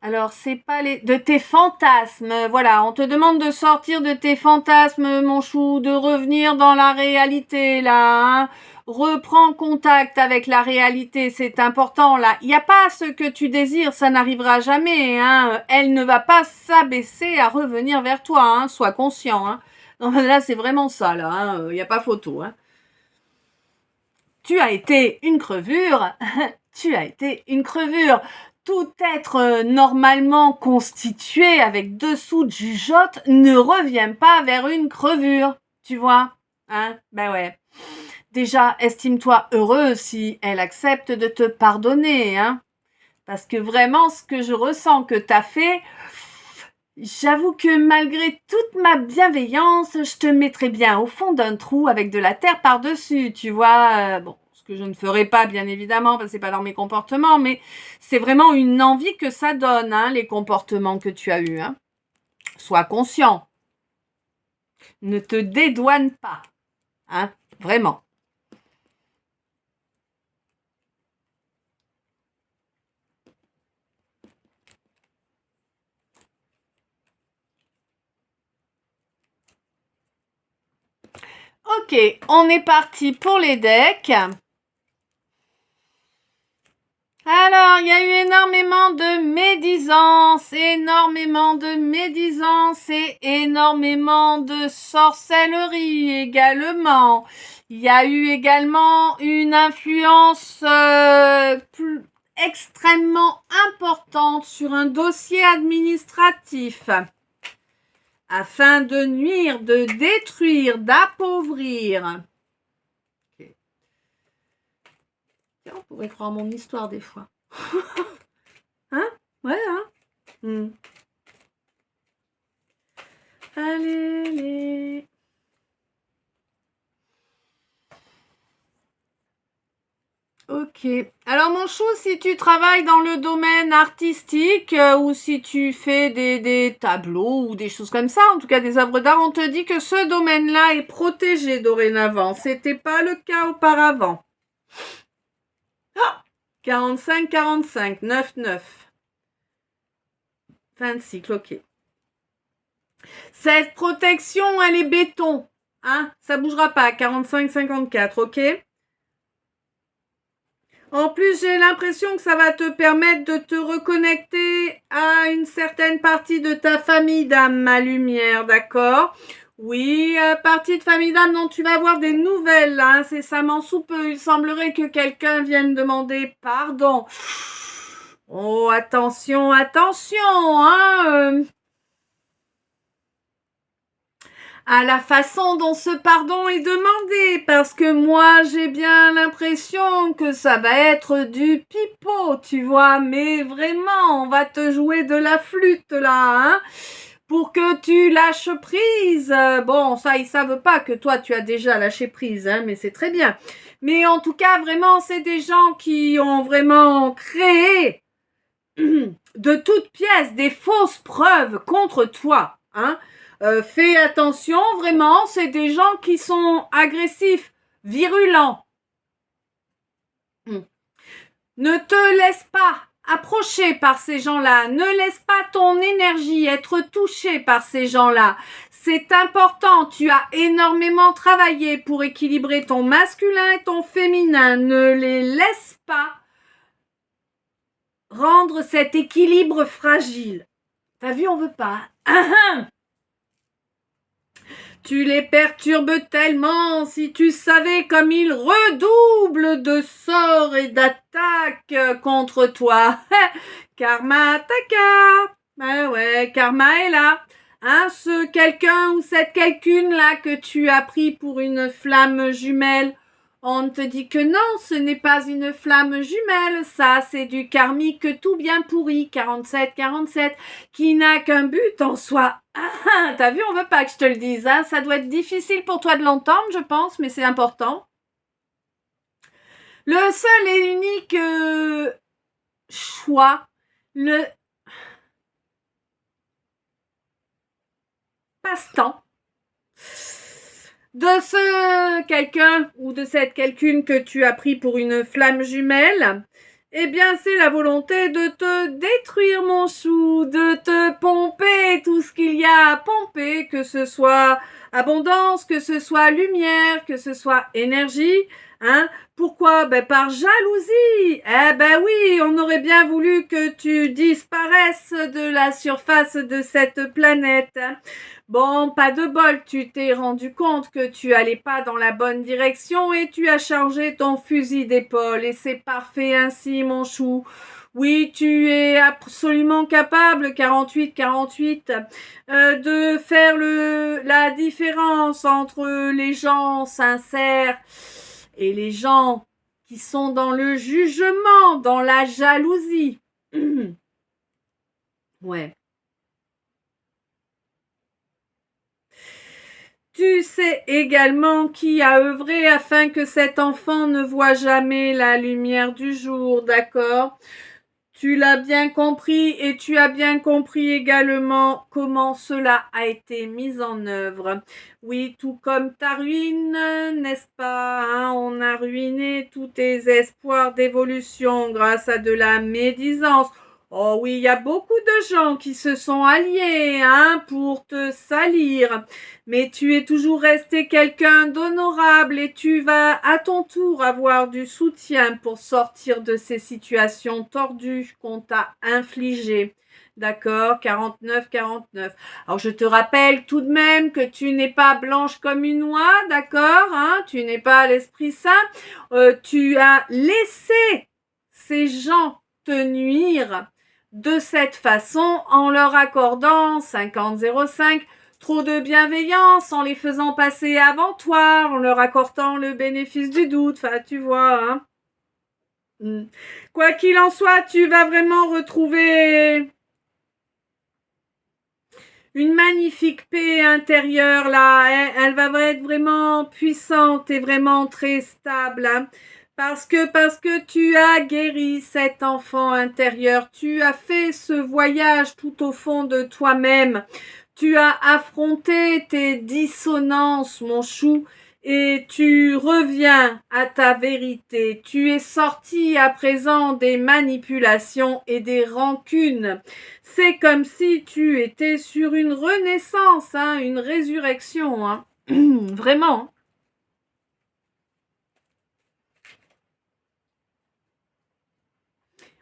Alors, c'est pas de tes fantasmes, voilà, on te demande de sortir de tes fantasmes, mon chou, de revenir dans la réalité, là, hein. Reprends contact avec la réalité, c'est important, là. Il n'y a pas ce que tu désires, ça n'arrivera jamais, hein. Elle ne va pas s'abaisser à revenir vers toi, hein. Sois conscient, hein. Non, là, c'est vraiment ça, là, hein. Il n'y a pas photo, hein. Tu as été une crevure, tu as été une crevure. Tout être normalement constitué avec dessous de jugeote ne revient pas vers une crevure, tu vois, hein, ben ouais. Déjà, estime-toi heureux si elle accepte de te pardonner, hein, parce que vraiment, ce que je ressens que t'as fait, j'avoue que malgré toute ma bienveillance, je te mettrais bien au fond d'un trou avec de la terre par-dessus, tu vois, bon. Que je ne ferai pas, bien évidemment, parce que c'est pas dans mes comportements, mais c'est vraiment une envie que ça donne, hein, les comportements que tu as eus, hein. Sois conscient. Ne te dédouane pas. Hein, vraiment. Ok, on est parti pour les decks. Alors, il y a eu énormément de médisance et énormément de sorcellerie également. Il y a eu également une influence extrêmement importante sur un dossier administratif afin de nuire, de détruire, d'appauvrir. On pourrait croire mon histoire des fois. Hein? Ouais, hein? Allez. Ok. Alors mon chou, si tu travailles dans le domaine artistique ou si tu fais des tableaux ou des choses comme ça, en tout cas des œuvres d'art, on te dit que ce domaine-là est protégé dorénavant. C'était pas le cas auparavant. 45, 9. Fin de cycle, ok. Cette protection, elle est béton. Hein? Ça bougera pas. 45, 54, ok? En plus, j'ai l'impression que ça va te permettre de te reconnecter à une certaine partie de ta famille d'âme, ma lumière, d'accord? Oui, partie de famille d'âme dont tu vas avoir des nouvelles, là, incessamment sous peu. Il semblerait que quelqu'un vienne demander pardon. Oh, attention, hein, à la façon dont ce pardon est demandé, parce que moi, j'ai bien l'impression que ça va être du pipeau, tu vois, mais vraiment, on va te jouer de la flûte, là, hein, pour que tu lâches prise. Bon, ça, ils savent pas que toi, tu as déjà lâché prise, hein, mais c'est très bien. Mais en tout cas, vraiment, c'est des gens qui ont vraiment créé de toutes pièces des fausses preuves contre toi, hein. Fais attention, vraiment, c'est des gens qui sont agressifs, virulents. Ne te laisse pas approcher par ces gens-là. Ne laisse pas ton énergie être touchée par ces gens-là. C'est important. Tu as énormément travaillé pour équilibrer ton masculin et ton féminin. Ne les laisse pas rendre cet équilibre fragile. T'as vu, on veut pas. Tu les perturbes tellement, si tu savais comme ils redoublent de sorts et d'attaques contre toi. Karma Taka. Ben ouais, karma est là. Hein, ce quelqu'un ou cette quelqu'une-là que tu as pris pour une flamme jumelle, on te dit que non, ce n'est pas une flamme jumelle, ça c'est du karmique tout bien pourri, 47, qui n'a qu'un but en soi. T'as vu, on veut pas que je te le dise, hein? Ça doit être difficile pour toi de l'entendre, je pense, mais c'est important. Le seul et unique choix, le passe-temps de ce quelqu'un ou de cette quelqu'une que tu as pris pour une flamme jumelle, eh bien, c'est la volonté de te détruire, mon chou, de te pomper tout ce qu'il y a à pomper, que ce soit abondance, que ce soit lumière, que ce soit énergie, hein. Pourquoi? Ben, par jalousie. Eh ben oui, on aurait bien voulu que tu disparaisses de la surface de cette planète. Bon, pas de bol, tu t'es rendu compte que tu allais pas dans la bonne direction et tu as chargé ton fusil d'épaule et c'est parfait ainsi, mon chou. Oui, tu es absolument capable, 48, de faire la différence entre les gens sincères et les gens qui sont dans le jugement, dans la jalousie. Ouais. Tu sais également qui a œuvré afin que cet enfant ne voie jamais la lumière du jour, d'accord? Tu l'as bien compris et tu as bien compris également comment cela a été mis en œuvre. Oui, tout comme ta ruine, n'est-ce pas, hein? On a ruiné tous tes espoirs d'évolution grâce à de la médisance. Oh oui, il y a beaucoup de gens qui se sont alliés, hein, pour te salir. Mais tu es toujours resté quelqu'un d'honorable et tu vas à ton tour avoir du soutien pour sortir de ces situations tordues qu'on t'a infligées. D'accord, 49. Alors je te rappelle tout de même que tu n'es pas blanche comme une oie, d'accord, hein, tu n'es pas l'Esprit Saint. Tu as laissé ces gens te nuire de cette façon en leur accordant 50,05 trop de bienveillance, en les faisant passer avant toi, en leur accordant le bénéfice du doute, enfin tu vois, hein. Quoi qu'il en soit, tu vas vraiment retrouver une magnifique paix intérieure là, elle va être vraiment puissante et vraiment très stable, hein. Parce que tu as guéri cet enfant intérieur, tu as fait ce voyage tout au fond de toi-même, tu as affronté tes dissonances, mon chou, et tu reviens à ta vérité. Tu es sorti à présent des manipulations et des rancunes. C'est comme si tu étais sur une renaissance, hein, une résurrection, hein. Vraiment.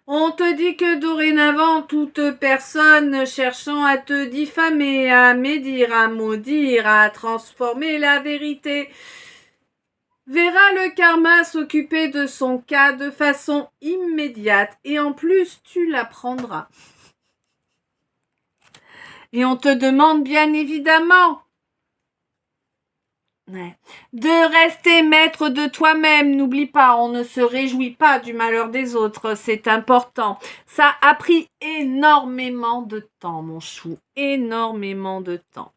On te dit que dorénavant, toute personne cherchant à te diffamer, à médire, à maudire, à transformer la vérité, verra le karma s'occuper de son cas de façon immédiate et en plus tu l'apprendras. Et on te demande bien évidemment de rester maître de toi-même. N'oublie pas, on ne se réjouit pas du malheur des autres, c'est important. Ça a pris énormément de temps, mon chou, énormément de temps.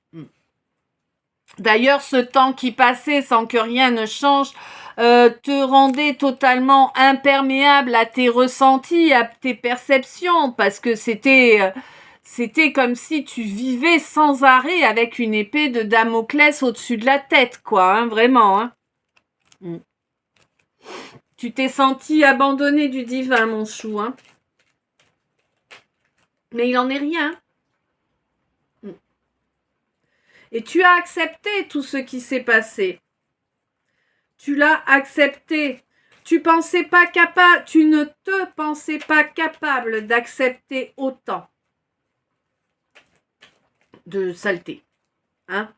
D'ailleurs, ce temps qui passait sans que rien ne change te rendait totalement imperméable à tes ressentis, à tes perceptions, parce que c'était comme si tu vivais sans arrêt avec une épée de Damoclès au-dessus de la tête, quoi, hein, vraiment. Hein. Tu t'es senti abandonné du divin, mon chou. Hein. Mais il n'en est rien. Et tu as accepté tout ce qui s'est passé. Tu l'as accepté. Tu ne te pensais pas capable d'accepter autant de saleté. Hein?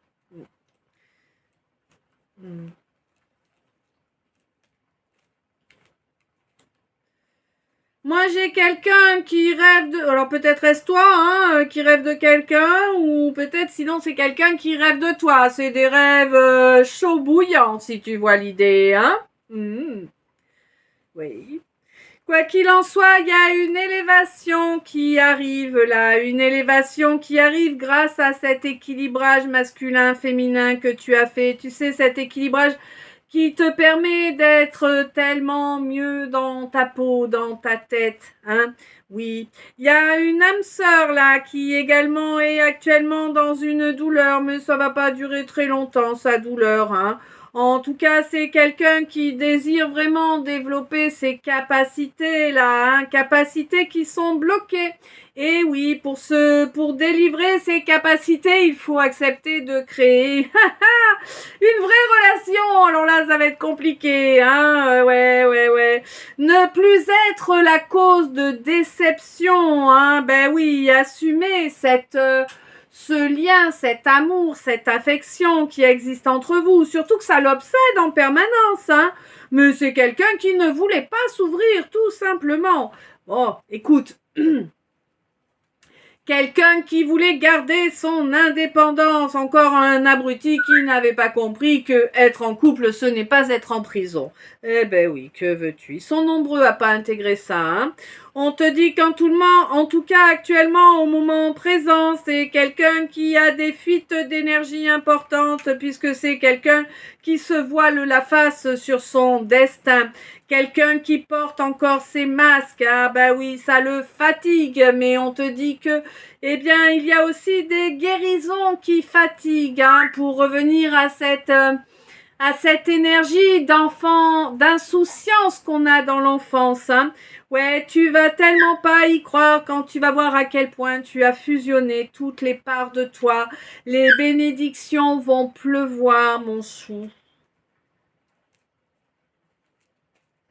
Moi, j'ai quelqu'un qui rêve de... Alors, peut-être est-ce toi, hein, qui rêve de quelqu'un, ou peut-être sinon c'est quelqu'un qui rêve de toi. C'est des rêves chauds bouillants, si tu vois l'idée, hein. Oui. Quoi qu'il en soit, il y a une élévation qui arrive là, une élévation qui arrive grâce à cet équilibrage masculin-féminin que tu as fait. Tu sais, cet équilibrage qui te permet d'être tellement mieux dans ta peau, dans ta tête, hein. Oui, il y a une âme sœur là qui également est actuellement dans une douleur, mais ça va pas durer très longtemps sa douleur, hein. En tout cas, c'est quelqu'un qui désire vraiment développer ses capacités là, hein, capacités qui sont bloquées. Et oui, pour délivrer ses capacités, il faut accepter de créer une vraie relation. Alors là, ça va être compliqué, hein. Ouais. Ne plus être la cause de déception, hein. Ben oui, assumer ce lien, cet amour, cette affection qui existe entre vous. Surtout que ça l'obsède en permanence, hein. Mais c'est quelqu'un qui ne voulait pas s'ouvrir, tout simplement. Bon, écoute. Quelqu'un qui voulait garder son indépendance, encore un abruti qui n'avait pas compris que être en couple, ce n'est pas être en prison. Eh ben oui, que veux-tu? Ils sont nombreux à pas intégrer ça, hein. On te dit qu'en tout cas actuellement, au moment présent, c'est quelqu'un qui a des fuites d'énergie importantes puisque c'est quelqu'un qui se voile la face sur son destin, Quelqu'un qui porte encore ses masques, ah bah oui, ça le fatigue, mais on te dit que, eh bien, il y a aussi des guérisons qui fatiguent, hein, pour revenir à cette énergie d'enfant, d'insouciance qu'on a dans l'enfance, hein. Ouais, tu vas tellement pas y croire quand tu vas voir à quel point tu as fusionné toutes les parts de toi. Les bénédictions vont pleuvoir, mon chou.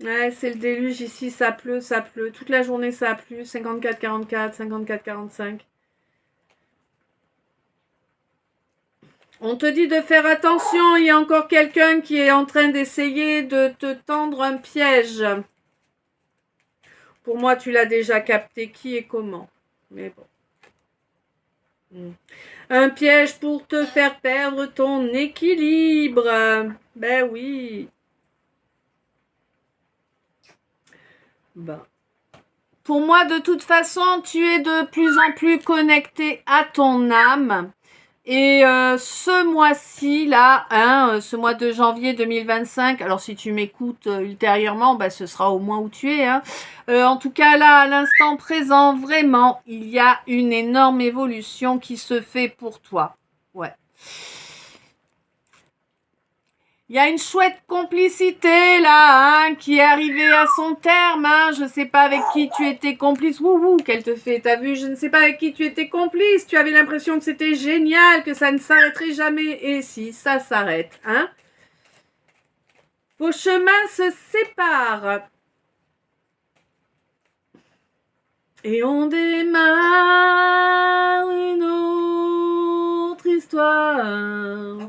Ouais, c'est le déluge ici, ça pleut, ça pleut. Toute la journée, ça a plu. 54-44, 54-45. On te dit de faire attention, il y a encore quelqu'un qui est en train d'essayer de te tendre un piège. Pour moi, tu l'as déjà capté, qui et comment. Mais bon. Un piège pour te faire perdre ton équilibre. Ben oui. Ben. Pour moi, de toute façon, tu es de plus en plus connecté à ton âme. Et ce mois-ci, là, hein, ce mois de janvier 2025, alors si tu m'écoutes ultérieurement, bah, ce sera au mois où tu es. Hein. En tout cas, là, à l'instant présent, vraiment, il y a une énorme évolution qui se fait pour toi. Ouais. Il y a une chouette complicité là, hein, qui est arrivée à son terme. Hein. Je ne sais pas avec qui tu étais complice. Wouhou, qu'elle te fait. T'as vu, je ne sais pas avec qui tu étais complice. Tu avais l'impression que c'était génial, que ça ne s'arrêterait jamais. Et si, ça s'arrête. Hein. Vos chemins se séparent. Et on démarre une autre histoire.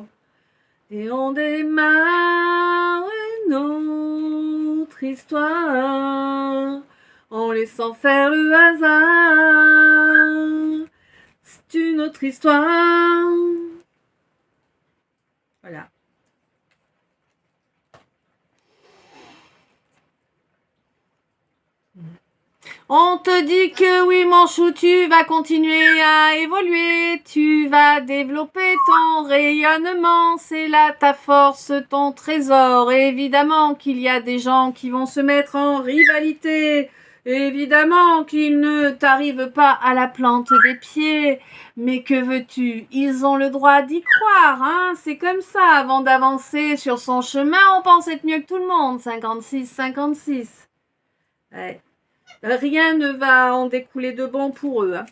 Et on démarre une autre histoire en laissant faire le hasard. C'est une autre histoire. Voilà. On te dit que oui, mon chou, tu vas continuer à évoluer, tu vas développer ton rayonnement, c'est là ta force, ton trésor. Et évidemment qu'il y a des gens qui vont se mettre en rivalité, évidemment qu'ils ne t'arrivent pas à la plante des pieds, mais que veux-tu? Ils ont le droit d'y croire, hein, c'est comme ça, avant d'avancer sur son chemin, on pense être mieux que tout le monde, 56-56. Ouais. Rien ne va en découler de bon pour eux. Hein.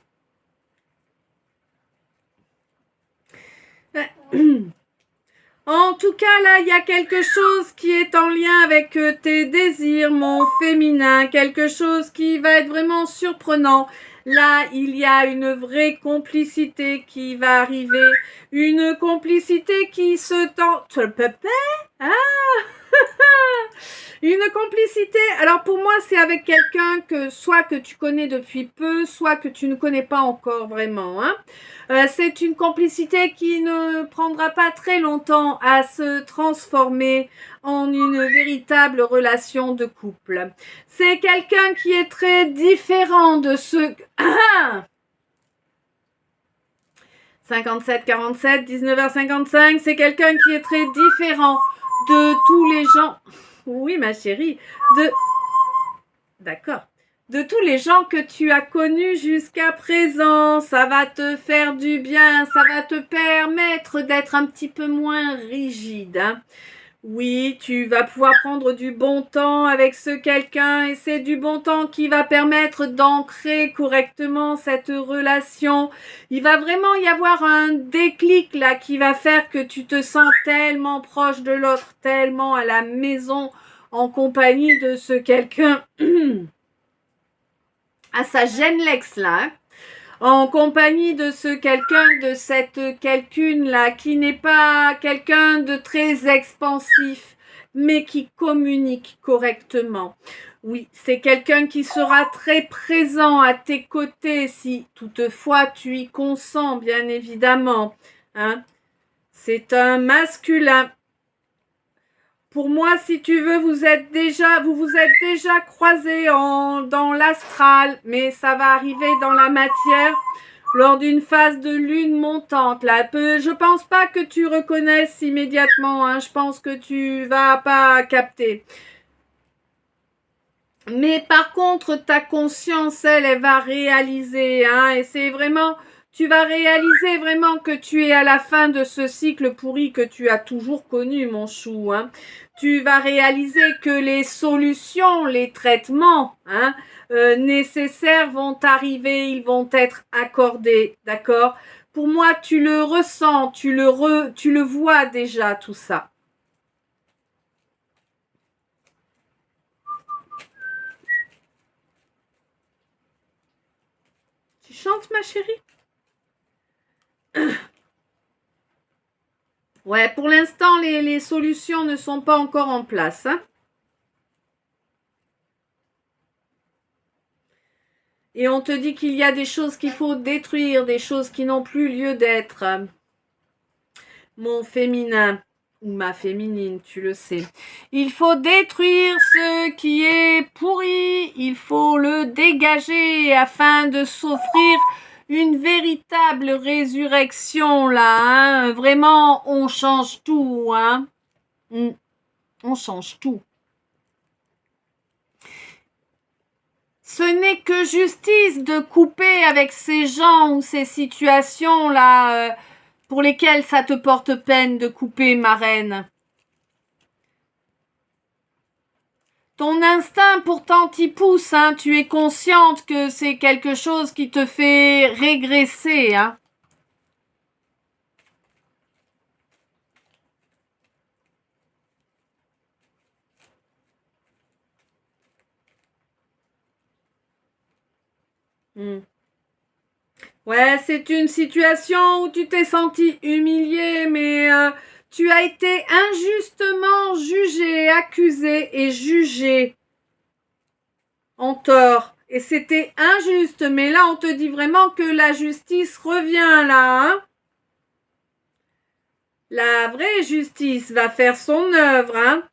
En tout cas, là, il y a quelque chose qui est en lien avec tes désirs, mon féminin. Quelque chose qui va être vraiment surprenant. Là, il y a une vraie complicité qui va arriver. Une complicité qui se tend... Ah Une complicité, alors pour moi c'est avec quelqu'un que soit que tu connais depuis peu, soit que tu ne connais pas encore vraiment. Hein. C'est une complicité qui ne prendra pas très longtemps à se transformer en une véritable relation de couple. C'est quelqu'un qui est très différent de ce... 57-47, 19h55, c'est quelqu'un qui est très différent de tous les gens... Oui, ma chérie. D'accord. De tous les gens que tu as connus jusqu'à présent, ça va te faire du bien, ça va te permettre d'être un petit peu moins rigide. Hein. Oui, tu vas pouvoir prendre du bon temps avec ce quelqu'un et c'est du bon temps qui va permettre d'ancrer correctement cette relation. Il va vraiment y avoir un déclic là qui va faire que tu te sens tellement proche de l'autre, tellement à la maison en compagnie de ce quelqu'un à sa Genlex là. Hein. En compagnie de ce quelqu'un, de cette quelqu'une là, qui n'est pas quelqu'un de très expansif, mais qui communique correctement. Oui, c'est quelqu'un qui sera très présent à tes côtés si toutefois tu y consens, bien évidemment. Hein. C'est un masculin. Pour moi, si tu veux, vous vous êtes déjà croisés dans l'astral, mais ça va arriver dans la matière lors d'une phase de lune montante. Là, je pense pas que tu reconnaisses immédiatement. Hein, je pense que tu vas pas capter. Mais par contre, ta conscience, elle va réaliser, hein, et c'est vraiment, tu vas réaliser vraiment que tu es à la fin de ce cycle pourri que tu as toujours connu, mon chou, hein. Tu vas réaliser que les solutions, les traitements, hein, nécessaires vont arriver, ils vont être accordés, d'accord? Pour moi, tu le ressens, tu le vois déjà, tout ça. Tu chantes, ma chérie? Ouais, pour l'instant, les solutions ne sont pas encore en place, hein. Et on te dit qu'il y a des choses qu'il faut détruire, des choses qui n'ont plus lieu d'être. Mon féminin ou ma féminine, tu le sais. Il faut détruire ce qui est pourri, il faut le dégager afin de s'offrir une véritable résurrection là, hein. Vraiment, on change tout, hein. On change tout. Ce n'est que justice de couper avec ces gens ou ces situations-là pour lesquelles ça te porte peine de couper, ma reine. Ton instinct pourtant t'y pousse, hein. Tu es consciente que c'est quelque chose qui te fait régresser, hein. Ouais, c'est une situation où tu t'es senti humilié, mais tu as été injustement jugé, accusé et jugé en tort. Et c'était injuste, mais là, on te dit vraiment que la justice revient là, hein. La vraie justice va faire son œuvre, hein.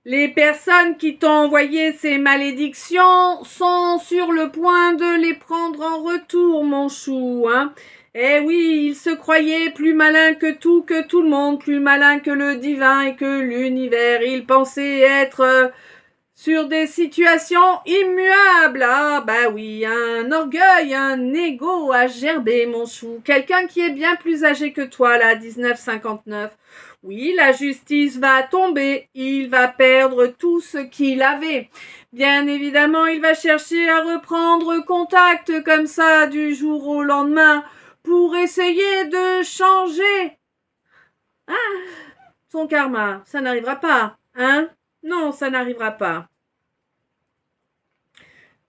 Les personnes qui t'ont envoyé ces malédictions sont sur le point de les prendre en retour, mon chou, hein. Eh oui, ils se croyaient plus malins que tout le monde, plus malins que le divin et que l'univers. Ils pensaient être sur des situations immuables. Ah bah oui, un orgueil, un ego à gerber, mon chou. Quelqu'un qui est bien plus âgé que toi, là, 1959. Oui, la justice va tomber, il va perdre tout ce qu'il avait. Bien évidemment, il va chercher à reprendre contact comme ça du jour au lendemain pour essayer de changer son karma. Ça n'arrivera pas, hein? Non, ça n'arrivera pas.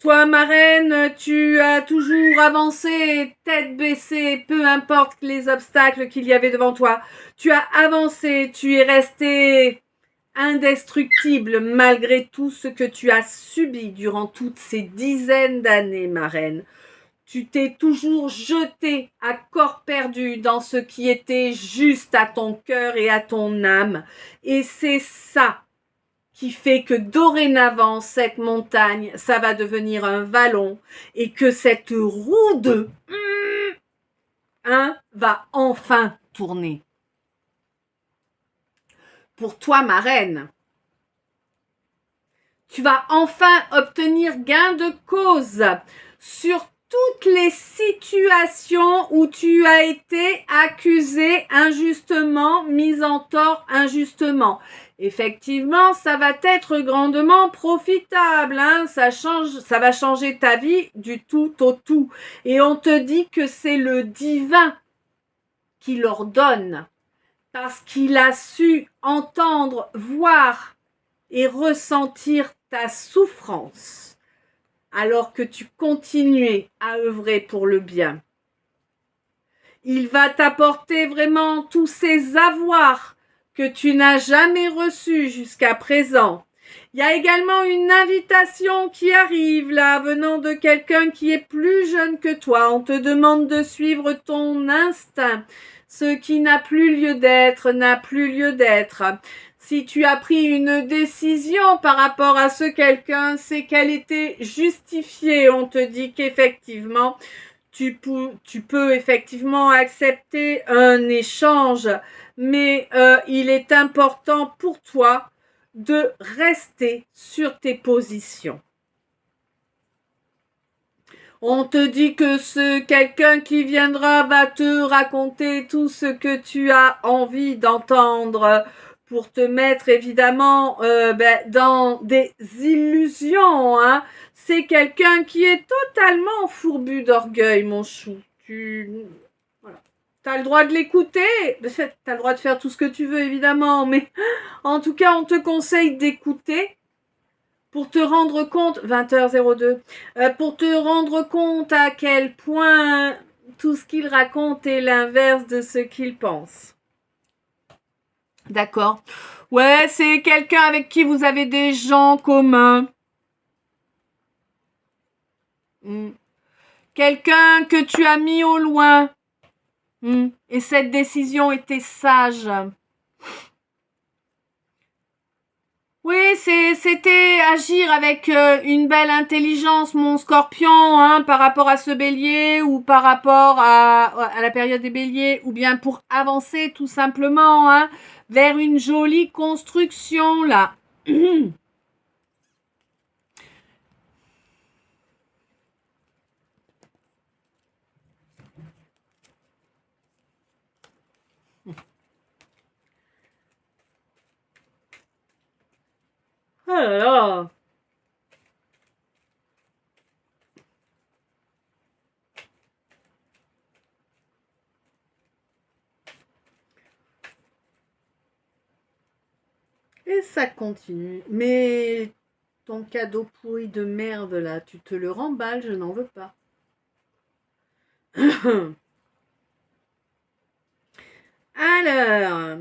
Toi, ma reine, tu as toujours avancé, tête baissée, peu importe les obstacles qu'il y avait devant toi. Tu as avancé, tu es resté indestructible malgré tout ce que tu as subi durant toutes ces dizaines d'années, ma reine. Tu t'es toujours jeté à corps perdu dans ce qui était juste à ton cœur et à ton âme. Et c'est ça qui fait que dorénavant, cette montagne, ça va devenir un vallon et que cette roue de va enfin tourner. Pour toi, ma reine, tu vas enfin obtenir gain de cause sur toutes les situations où tu as été accusé injustement, mis en tort injustement. Effectivement, ça va être grandement profitable, hein. Ça va changer ta vie du tout au tout. Et on te dit que c'est le divin qui l'ordonne parce qu'il a su entendre, voir et ressentir ta souffrance alors que tu continuais à œuvrer pour le bien. Il va t'apporter vraiment tous ces avoirs que tu n'as jamais reçus jusqu'à présent. Il y a également une invitation qui arrive là, venant de quelqu'un qui est plus jeune que toi. On te demande de suivre ton instinct. Ce qui n'a plus lieu d'être, n'a plus lieu d'être. Si tu as pris une décision par rapport à ce quelqu'un, c'est qu'elle était justifiée. On te dit qu'effectivement, tu peux effectivement accepter un échange, mais il est important pour toi de rester sur tes positions. On te dit que quelqu'un qui viendra va te raconter tout ce que tu as envie d'entendre pour te mettre évidemment dans des illusions. Hein. C'est quelqu'un qui est totalement fourbu d'orgueil, mon chou. Voilà. T'as le droit de l'écouter. T'as le droit de faire tout ce que tu veux, évidemment. Mais en tout cas, on te conseille d'écouter pour te rendre compte, 20h02, pour te rendre compte à quel point tout ce qu'il raconte est l'inverse de ce qu'il pense. D'accord. Ouais, c'est quelqu'un avec qui vous avez des gens communs. Quelqu'un que tu as mis au loin. Et cette décision était sage. Oui, c'était agir avec une belle intelligence, mon scorpion, hein, par rapport à ce bélier ou par rapport à la période des béliers, ou bien pour avancer tout simplement hein, vers une jolie construction, là. Oh là là. Et ça continue. Mais ton cadeau pourri de merde là, tu te le remballes, je n'en veux pas. Alors,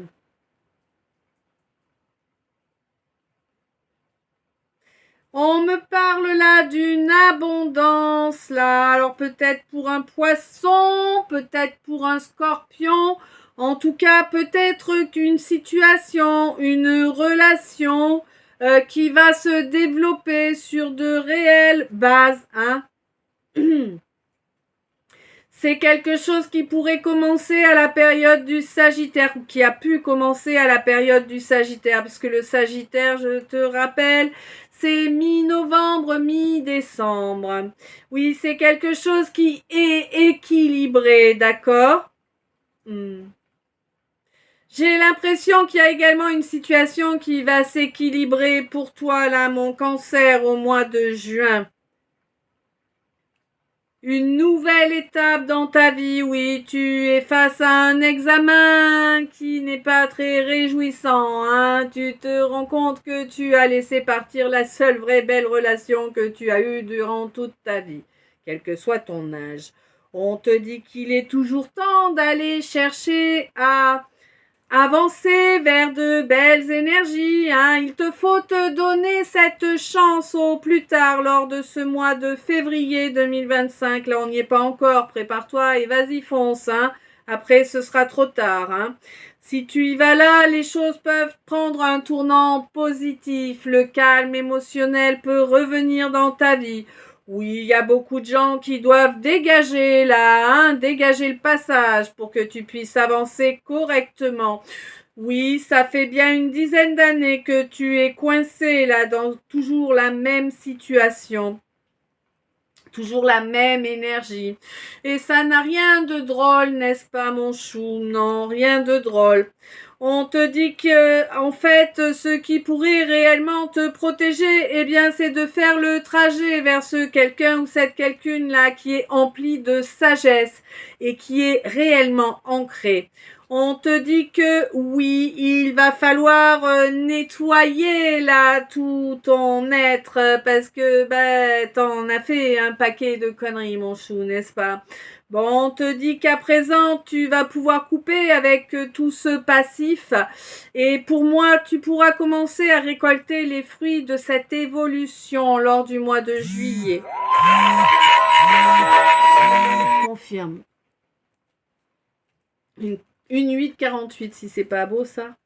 on me parle là d'une abondance là. Alors peut-être pour un poisson, peut-être pour un scorpion. En tout cas, peut-être qu'une situation, une relation qui va se développer sur de réelles bases. Hein. C'est quelque chose qui pourrait commencer à la période du Sagittaire, ou qui a pu commencer à la période du Sagittaire, parce que le Sagittaire, je te rappelle, c'est mi-novembre, mi-décembre. Oui, c'est quelque chose qui est équilibré, d'accord ? J'ai l'impression qu'il y a également une situation qui va s'équilibrer pour toi, là, mon Cancer, au mois de juin. Une nouvelle étape dans ta vie, oui, tu es face à un examen qui n'est pas très réjouissant, hein. Tu te rends compte que tu as laissé partir la seule vraie belle relation que tu as eue durant toute ta vie, quel que soit ton âge. On te dit qu'il est toujours temps d'aller chercher à avancer vers de belles énergies, hein. Il te faut te donner cette chance au plus tard lors de ce mois de février 2025. Là, on n'y est pas encore. Prépare-toi et vas-y, fonce, hein. Après, ce sera trop tard, hein. Si tu y vas là, les choses peuvent prendre un tournant positif. Le calme émotionnel peut revenir dans ta vie. Oui, il y a beaucoup de gens qui doivent dégager là, hein, dégager le passage pour que tu puisses avancer correctement. Oui, ça fait bien une dizaine d'années que tu es coincé là dans toujours la même situation. Toujours la même énergie. Et ça n'a rien de drôle, n'est-ce pas, mon chou? Non, rien de drôle. On te dit que, en fait, ce qui pourrait réellement te protéger, eh bien, c'est de faire le trajet vers ce quelqu'un ou cette quelqu'une-là qui est empli de sagesse et qui est réellement ancré. On te dit que oui, il va falloir nettoyer là tout ton être parce que t'en as fait un paquet de conneries, mon chou, n'est-ce pas? Bon, on te dit qu'à présent, tu vas pouvoir couper avec tout ce passif. Et pour moi, tu pourras commencer à récolter les fruits de cette évolution lors du mois de juillet. Confirme. Une 8,48, si c'est pas beau, ça.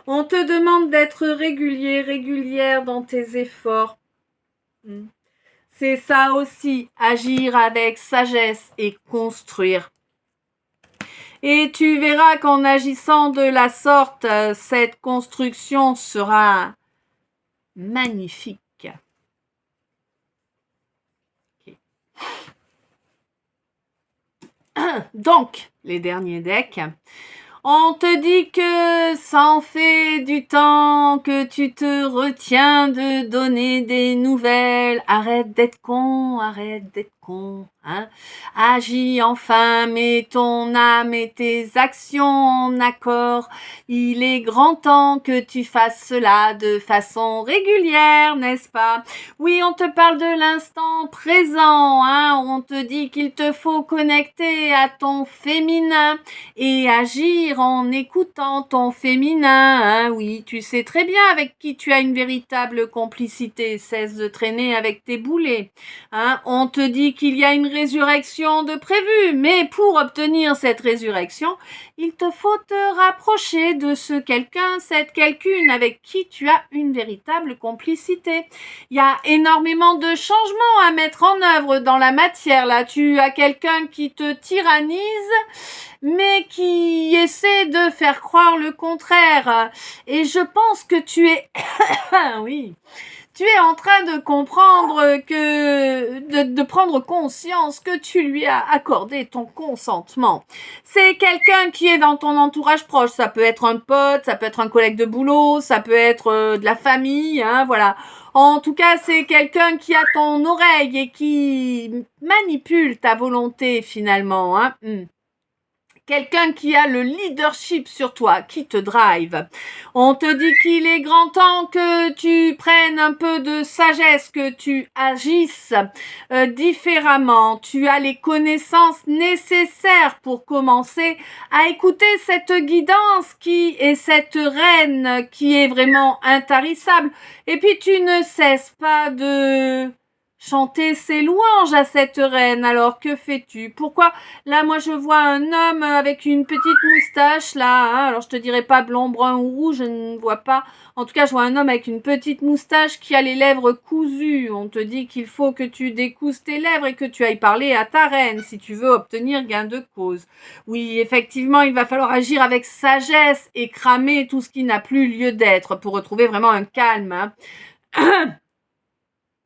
On te demande d'être régulière dans tes efforts. C'est ça aussi, agir avec sagesse et construire. Et tu verras qu'en agissant de la sorte, cette construction sera magnifique. Okay. Donc, les derniers decks. On te dit que ça en fait du temps que tu te retiens de donner des nouvelles. Arrête d'être con, hein. Agis enfin, mets ton âme et tes actions en accord. Il est grand temps que tu fasses cela de façon régulière, n'est-ce pas? Oui, on te parle de l'instant présent, hein. On te dit qu'il te faut connecter à ton féminin et agir en écoutant ton féminin, hein. Oui, tu sais très bien avec qui tu as une véritable complicité. Cesse de traîner avec tes boulets, hein. On te dit qu'il y a une résurrection de prévu, mais pour obtenir cette résurrection, il te faut te rapprocher de ce quelqu'un, cette quelqu'une avec qui tu as une véritable complicité. Il y a énormément de changements à mettre en œuvre dans la matière. Là, tu as quelqu'un qui te tyrannise, mais qui essaie de faire croire le contraire. Et je pense que tu es... oui... Tu es en train de comprendre de prendre conscience que tu lui as accordé ton consentement. C'est quelqu'un qui est dans ton entourage proche. Ça peut être un pote, ça peut être un collègue de boulot, ça peut être de la famille, hein, voilà. En tout cas, c'est quelqu'un qui a ton oreille et qui manipule ta volonté finalement, hein. Quelqu'un qui a le leadership sur toi, qui te drive. On te dit qu'il est grand temps que tu prennes un peu de sagesse, que tu agisses différemment. Tu as les connaissances nécessaires pour commencer à écouter cette guidance qui est cette reine qui est vraiment intarissable. Et puis tu ne cesses pas de... chanter ses louanges à cette reine. Alors que fais-tu? Pourquoi? Là, moi, je vois un homme avec une petite moustache, là. Hein. Alors, je te dirais pas blond, brun ou rouge, je ne vois pas. En tout cas, je vois un homme avec une petite moustache qui a les lèvres cousues. On te dit qu'il faut que tu découses tes lèvres et que tu ailles parler à ta reine si tu veux obtenir gain de cause. Oui, effectivement, il va falloir agir avec sagesse et cramer tout ce qui n'a plus lieu d'être pour retrouver vraiment un calme. Hein.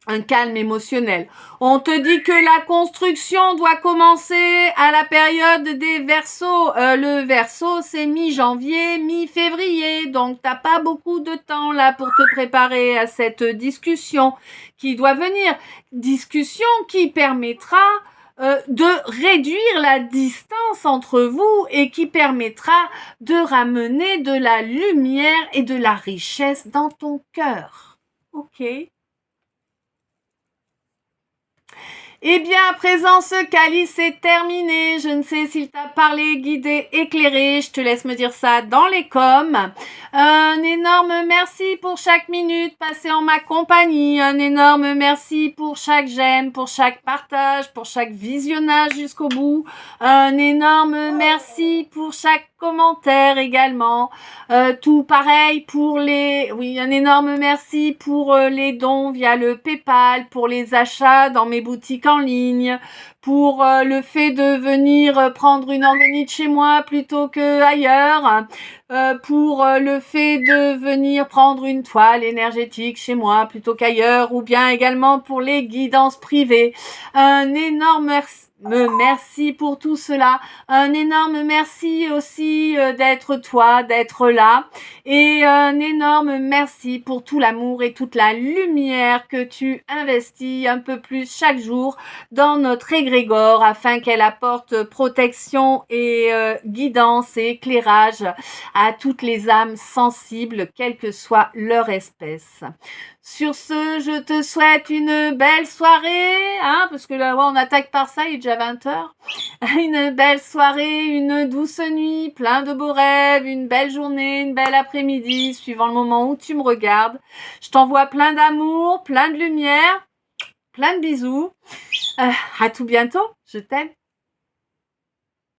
Un calme émotionnel. On te dit que la construction doit commencer à la période des Verseaux. Le Verseau, c'est mi-janvier, mi-février. Donc, t'as pas beaucoup de temps là pour te préparer à cette discussion qui doit venir. Discussion qui permettra de réduire la distance entre vous et qui permettra de ramener de la lumière et de la richesse dans ton cœur. Ok? Eh bien, à présent, ce calice est terminé. Je ne sais s'il t'a parlé, guidé, éclairé. Je te laisse me dire ça dans les coms. Un énorme merci pour chaque minute passée en ma compagnie. Un énorme merci pour chaque j'aime, pour chaque partage, pour chaque visionnage jusqu'au bout. Un énorme merci pour chaque commentaire également. Tout pareil pour les... Oui, un énorme merci pour les dons via le PayPal, pour les achats dans mes boutiques en ligne, pour le fait de venir prendre une organite chez moi plutôt que ailleurs, pour le fait de venir prendre une toile énergétique chez moi plutôt qu'ailleurs, ou bien également pour les guidances privées. Un énorme merci pour tout cela. Un énorme merci aussi d'être toi, d'être là. Et un énorme merci pour tout l'amour et toute la lumière que tu investis un peu plus chaque jour dans notre égrégore afin qu'elle apporte protection et guidance et éclairage à toutes les âmes sensibles, quelle que soit leur espèce. Sur ce, je te souhaite une belle soirée, hein, parce que là, ouais, on attaque par ça, il est déjà 20h. Une belle soirée, une douce nuit, plein de beaux rêves, une belle journée, une belle après-midi, suivant le moment où tu me regardes. Je t'envoie plein d'amour, plein de lumière, plein de bisous. À tout bientôt, je t'aime.